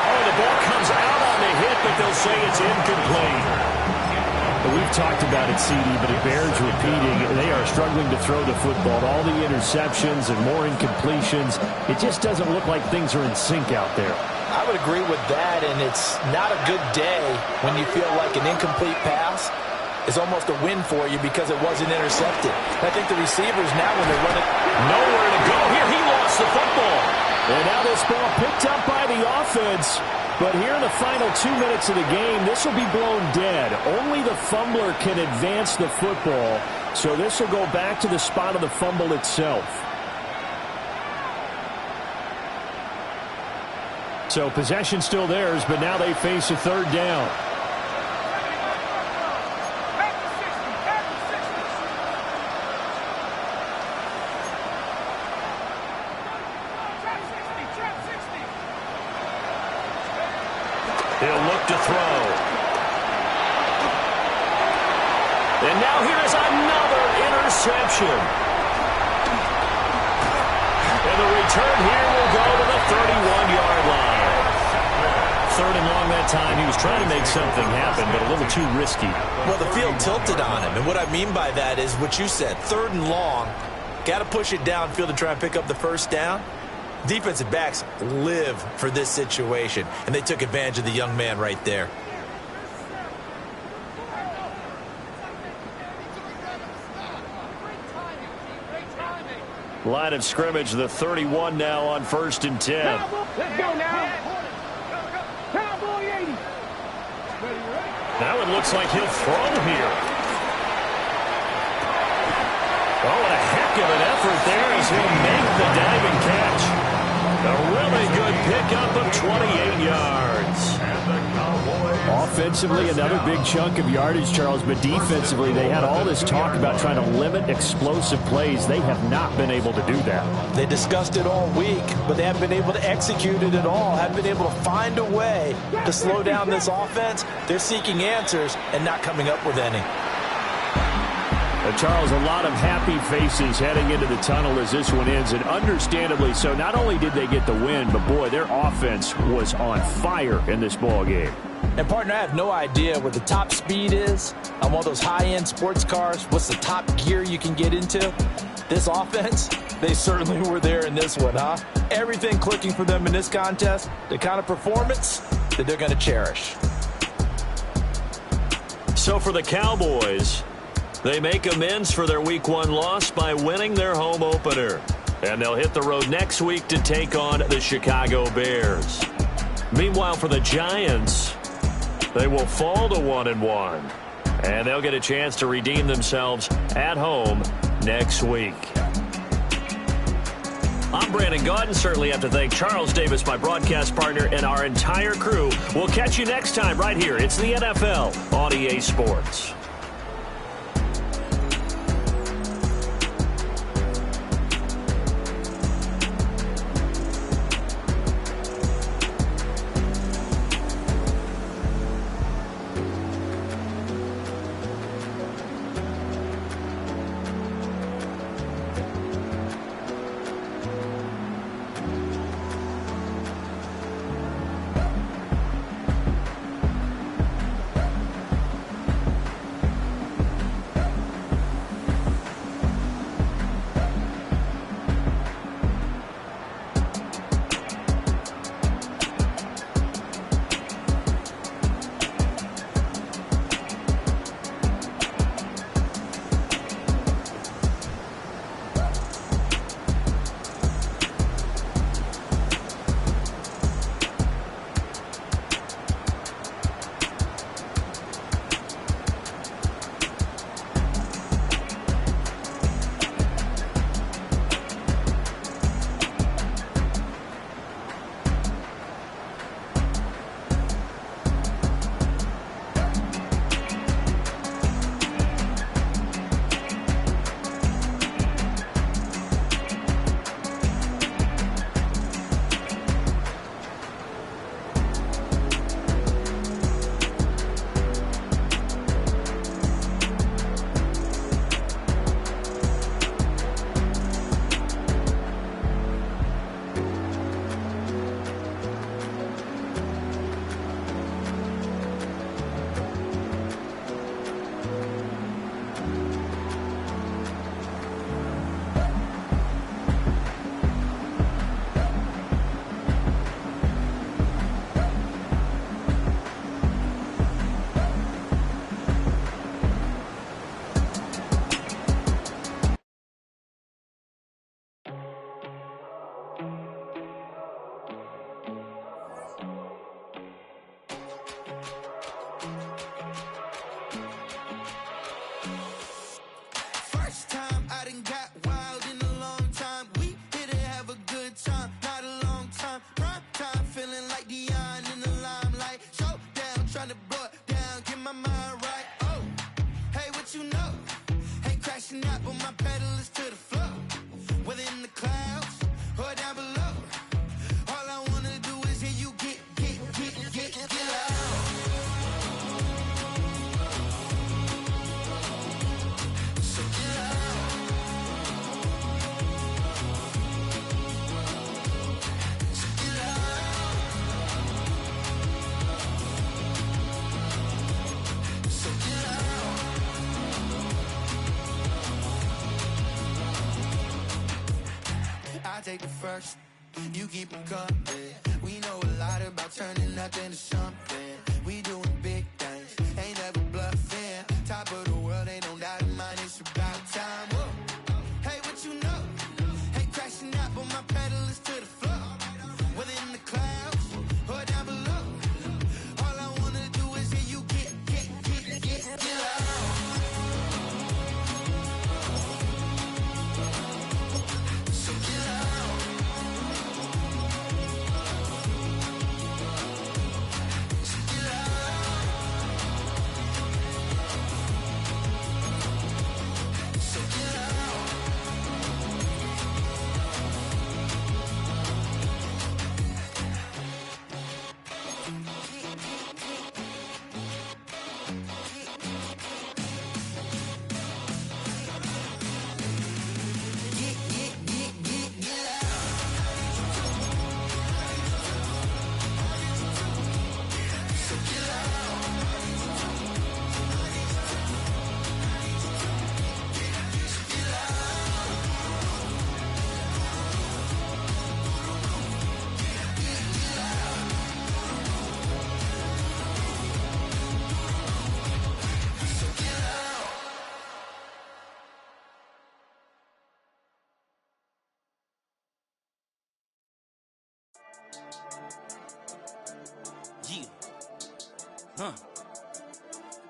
Oh, the ball comes out on the hit, but they'll say it's incomplete. We've talked about it, CD, but it bears repeating. They are struggling to throw the football. All the interceptions and more incompletions. It just doesn't look like things are in sync out there. I would agree with that, and it's not a good day when you feel like an incomplete pass is almost a win for you because it wasn't intercepted. I think the receivers now, when they're running, nowhere to go. Here, he lost the football. And now this ball picked up by the offense. But here in the final 2 minutes of the game, this will be blown dead. Only the fumbler can advance the football. So this will go back to the spot of the fumble itself. So possession still theirs, but now they face a third down. He'll look to throw. And now here is another interception. And the return here will go to the 31-yard line. Third and long that time. He was trying to make something happen, but a little too risky. Well, the field tilted on him. And what I mean by that is what you said. Third and long. Got to push it downfield to try and pick up the first down. Defensive backs live for this situation, and they took advantage of the young man right there. Line of scrimmage, the 31 now on 1st and 10. Let's go now. Cowboy 80. Now it looks like he'll throw here. Oh, and a heck of an effort there as he'll make the diving catch. A really good pickup of 28 yards. Offensively, another big chunk of yardage, Charles, but defensively, they had all this talk about trying to limit explosive plays. They have not been able to do that. They discussed it all week, but they haven't been able to execute it at all. Haven't been able to find a way to slow down this offense. They're seeking answers and not coming up with any. Charles, a lot of happy faces heading into the tunnel as this one ends, and understandably so. Not only did they get the win, but boy, their offense was on fire in this ball game. And partner, I have no idea what the top speed is on one of those high-end sports cars. What's the top gear you can get into? This offense, they certainly were there in this one, huh? Everything clicking for them in this contest, the kind of performance that they're going to cherish. So for the Cowboys, they make amends for their Week 1 loss by winning their home opener. And they'll hit the road next week to take on the Chicago Bears. Meanwhile, for the Giants, they will fall to 1-1. And they'll get a chance to redeem themselves at home next week. I'm Brandon Gaudin. Certainly have to thank Charles Davis, my broadcast partner, and our entire crew. We'll catch you next time right here. It's the NFL on EA Sports. crashing out, but my pedal is to the floor. Whether in the clouds or down below, all I wanna do is hear you get loud. So get loud. So get loud. So get loud. I take the first, you keep them coming. We know a lot about turning nothing into something. We doing big things, ain't never bluffing. Top of the world, ain't no doubt in mine, it's about time. Whoa. Hey, what you know? Hey, crashing out, but my pedal is to the floor. Whether in the clouds or down below, all I wanna do is hear you get loud. So get loud. So get loud. So get loud. Get loud. So get loud. So get loud. So get loud. Yeah.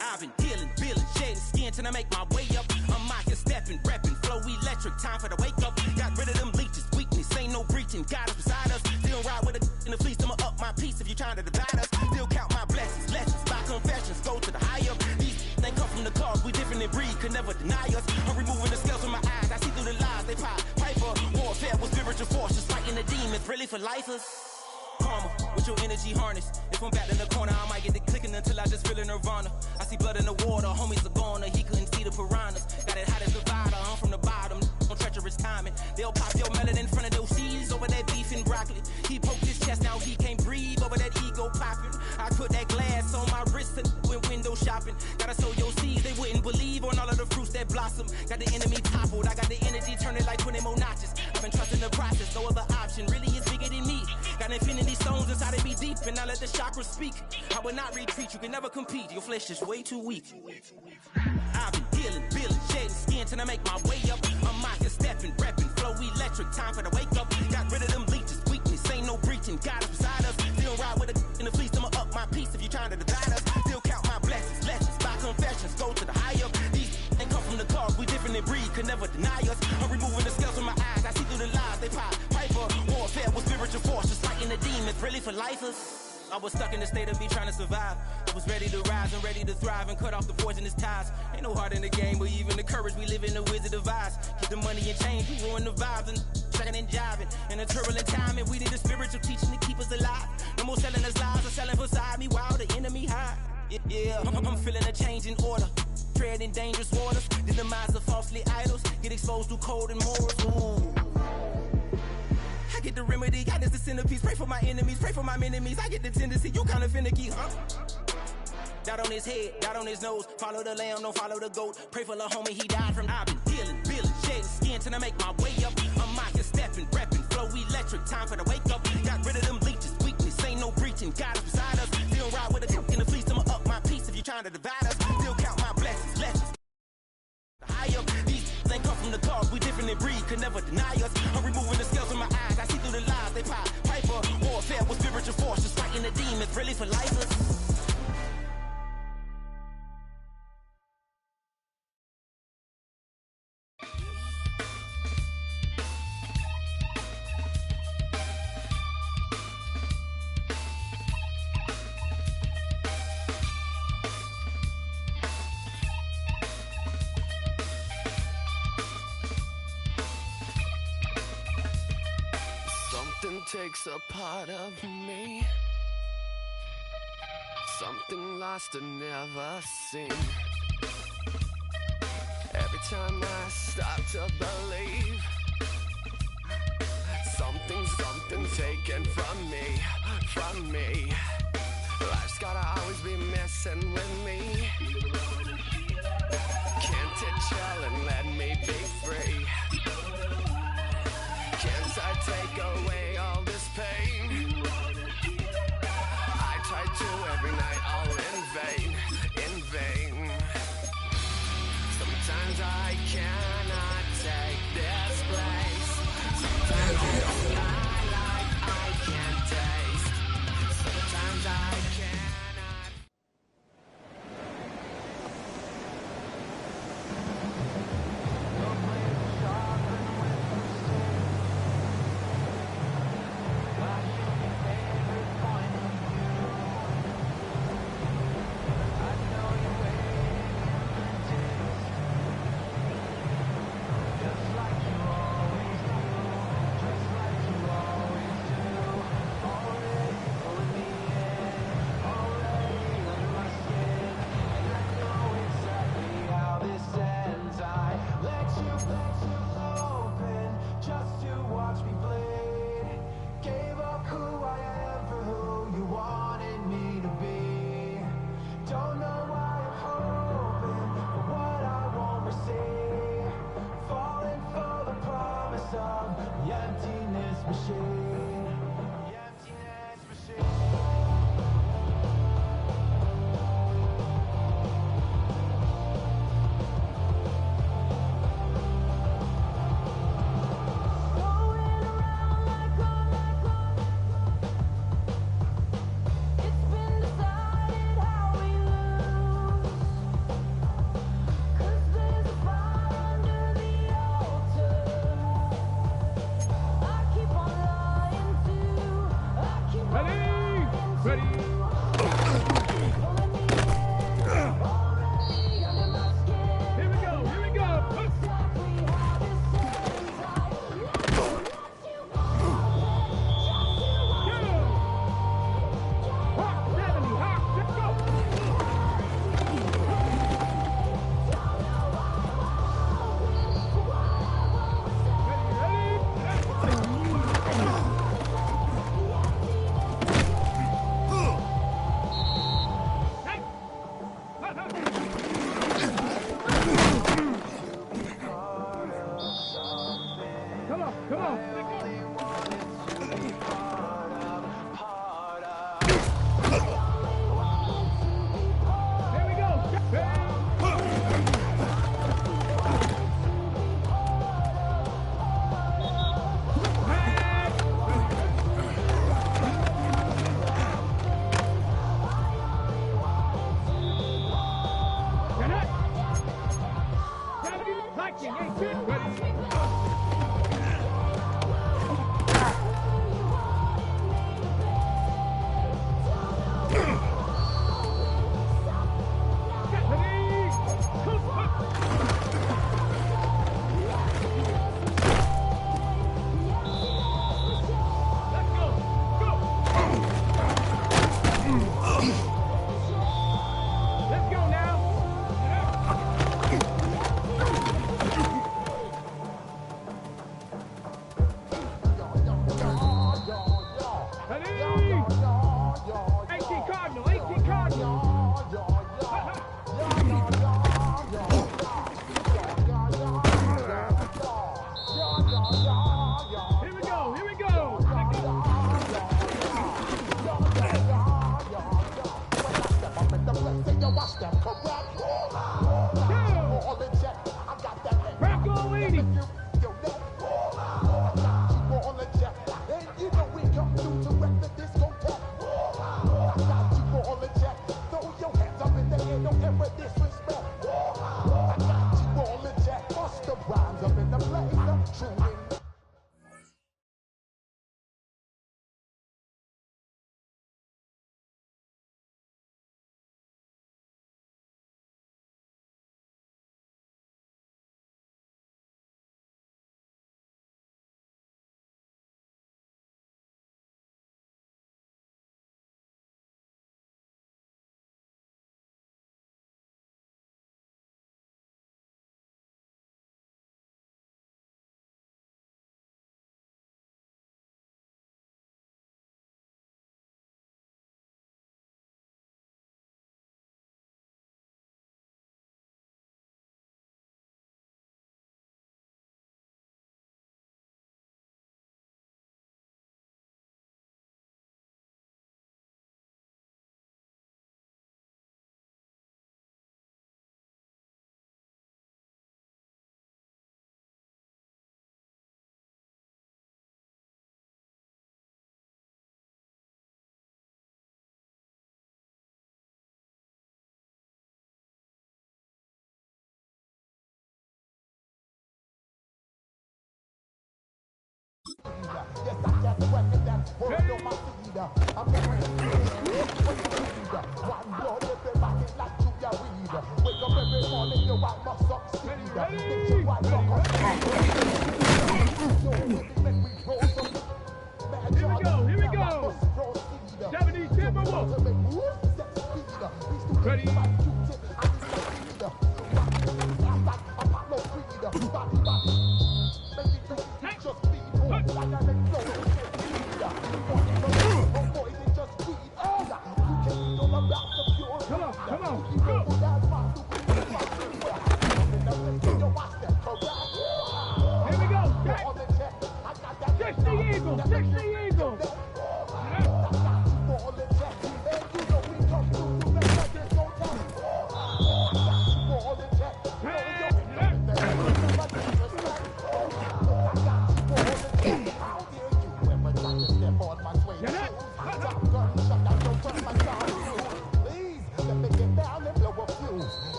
I've been dealing, shedding skin till I make my way up. I'm mocking, stepping, repping, flow electric. Time for the wake up. Got rid of them leeches, weakness, ain't no breaching. God is beside us. Still ride with a in the fleece. I'ma up my piece if you trying to divide us. Still count my blessings, lessons, by confessions. Go to the higher. These they come from the cause. We different in breed, could never deny us. I'm removing the scales from my eyes. I see through the lies. They pop piper. Warfare with spiritual forces, fighting the demons. Really for lifers. Karma, with your energy harness. If I'm back in the corner, I might get it clicking until I just feel a nirvana. I see blood in the water, homies are gone, he couldn't see the piranhas. Got it hot as divider, I'm from the bottom, on treacherous timing. They'll pop your melon in front of those seeds over that beef and broccoli. He poked his chest, now he can't breathe over that ego popping. I put that glass on my wrist and went window shopping. Gotta sow your seeds, they wouldn't believe on all of the fruits that blossom. Got the enemy toppled, I got the energy turning like 20 more notches. I've been trusting the process, no other option, really is bigger than me. Got infinity stones inside of me deep, and I let the chakras speak. I will not retreat, you can never compete, your flesh is way too weak. I've been dealing, shedding skin till I make my way up. I'm mocking, stepping, repping, flow electric. Time for the wake up. Got rid of them leeches, weakness, ain't no breaching. God is beside us. Still ride with a in the fleece. I'ma up my piece if you trying to divide us. Still count my blessings, lessons, by confessions. Go to the higher. These ain't come from the cause. We different in breed, could never deny us. I'm removing the scales from my eyes. I see through the lies. They pop piper. Warfare with spiritual forces, fighting the demons. Really for lifers. I was stuck in the state of me trying to survive. I was ready to rise and ready to thrive and cut off the poisonous ties. Ain't no heart in the game, but even the courage we live in the Wizard of Oz. Get the money and change, we ruin the vibes and tracking and jiving. In a turbulent time, and we need a spiritual teaching to keep us alive. No more selling us lies or selling beside me while the enemy hide. Yeah, I'm feeling a change in order. Treading dangerous waters. The demise of falsely idols. Get exposed to cold and morals. Ooh. I get the remedy, God is the centerpiece. Pray for my enemies, pray for my enemies. I get the tendency, you kinda finicky, huh? Dot on his head, dot on his nose. Follow the lamb, don't follow the goat. Pray for the homie, he died from. I've been dealing, shedding skin till I make my way up. I'm mocking, stepping, repping, flow electric. Time for the wake up. Got rid of them leeches, weakness, ain't no breaching. God is beside us. Still ride with a in the fleece. I'ma up my piece if you trying to divide us. Still count my blessings, lessons. High up, these ain't come from the cause. We different in breed, could never deny us. I'm removing the scales from my eyes. I see through the lies. They pop piper. Warfare with spiritual forces, fighting the demons. Really for lifers. Something takes a part of me. Something lost and never seen. Every time I start to believe, something taken from me. Life's gotta always be messing with me. Can't it chill and let me be free? Can't I take away all this pain? I try to every night, all in vain. Sometimes I cannot take this place. Sometimes I don't like I can't taste. Sometimes I cannot. Here we go. 70 Timberwolves. Ready? Come on. Here we go. 60 Eagles. 60 Eagles.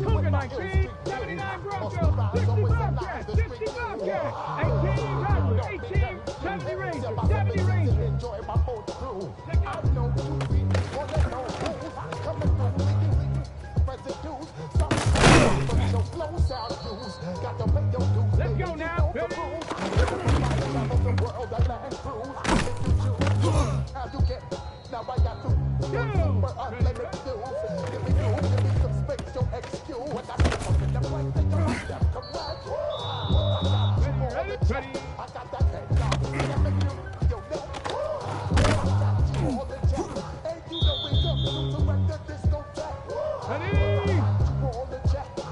Cougar 19, 79 Broncos, 60 Bobcats, 60 Bobcats, 18 Tigers, 18, 70 Rangers, 70 Rangers. Let's go now. Ready?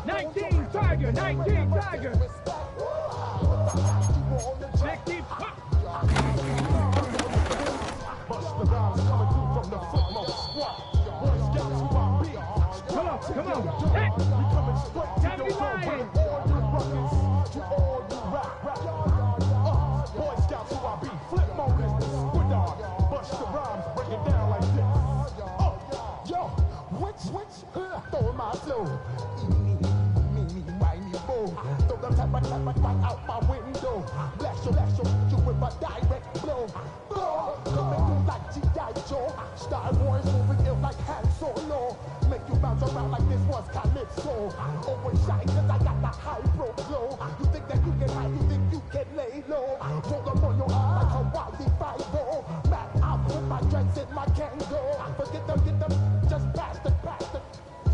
19 Tiger, 19 Tiger. 60 Pop. Come on. Hey. 70 Lions. Boy Scouts who I be, flip moments, with on, bust the rhymes, break it down like this. Yo, which, throw my flow. Me, whiny bow. Throw them tap right out my window. Blast you with a direct blow. Coming through like G.I. Joe. Star Wars moving ill like Han Solo. Make you bounce around like this was Calypso. Overshine cause I got the high pro glow. You think that you can hide, you think you can lay low. Roll up on your arm like a Wally 5-0. Map out with my dreads in my Kango. Forget them, just pass the.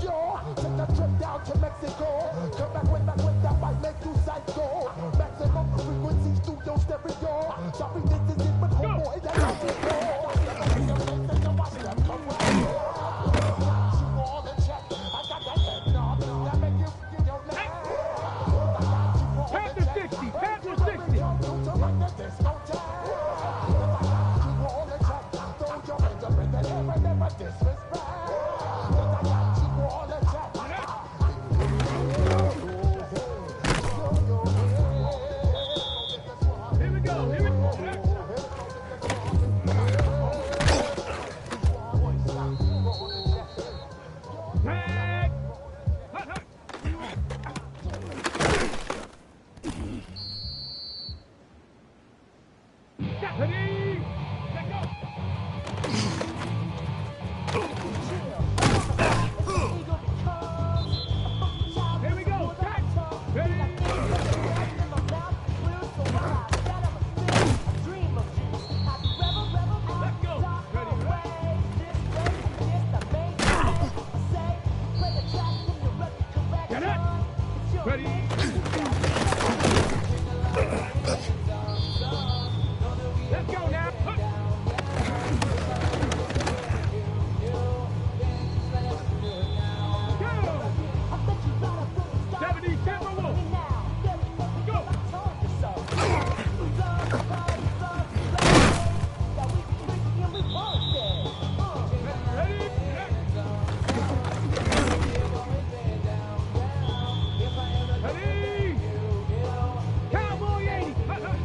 Yo, take a trip down to Mexico. Come back with that might make you psycho. Maximum frequency studio stereo. Sorry, this is it, but homeboy, that's how we go. Watch them come right. Panther 60, Panther 60. Here we go. Tag. Hut. Ready? Let go. Here we go. Tag. Ready? Let's go. Ready? Get it. Ready? Let's go now. Go. 70 Timberwolves. Go. Ready? Ready? Cowboy 80.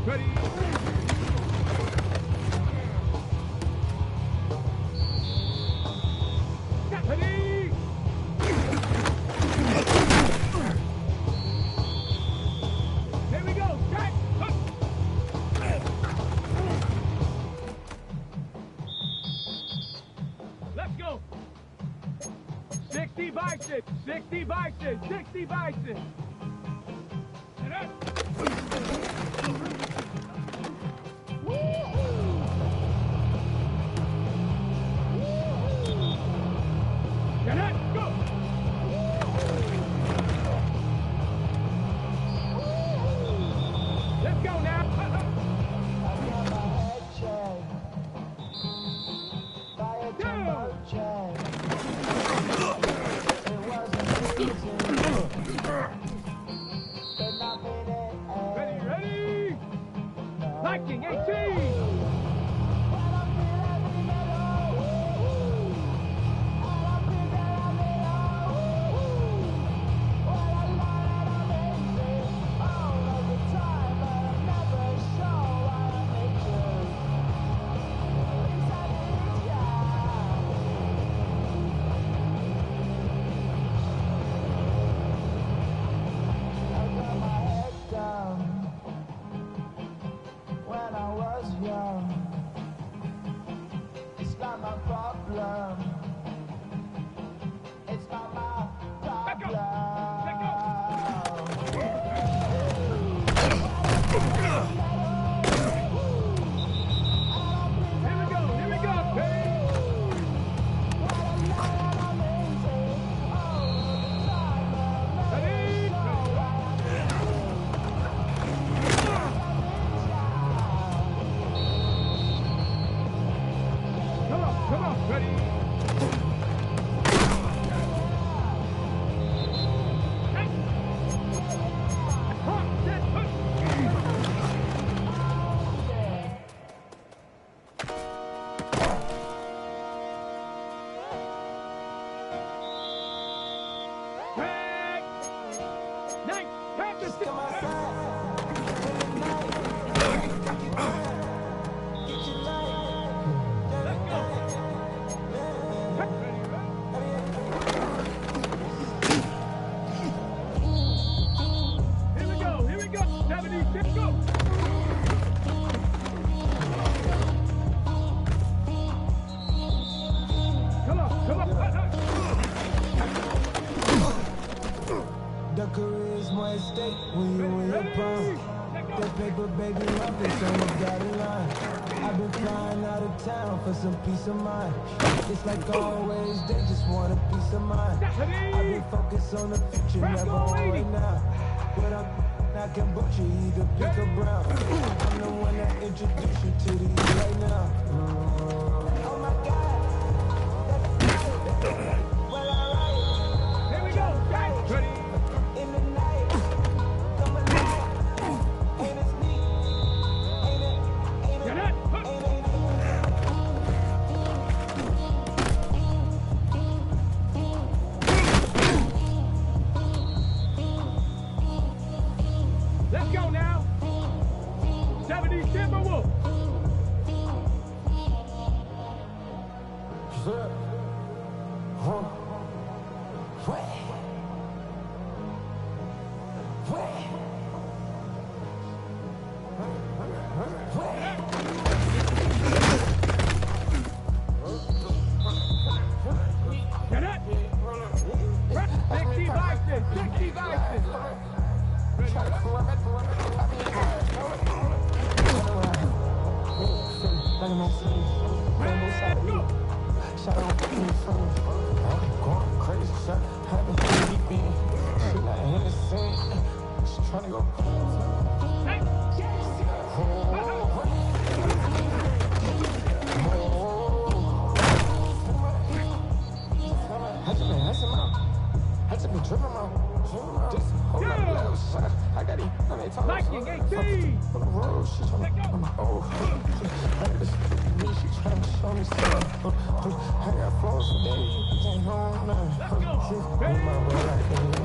Ready? Ready? Here we go. Strike. Let's go. 60 bison. 60 bison. 60 bison. And up. Get it, go! Let's go now! Ready, ready! Liking 18! Come on, ready? The charisma at stake when you in your prime. That paper, baby, love is on the dotted line. I've been flying out of town for some peace of mind. It's like always, they just want a piece of mind. I've been focused on the future, never on right now. But I can butcher either pink or brown. I'm the one that introduced you to these right now. Oh my God. Well, alright. Here we go, guys. Ready? In the night, come alive. Ain't it neat? Ain't it? Get it? Let's go now. 70 Timberwolves. Get it? 60 Bison. 60 Bison. Liking 18. Let's go.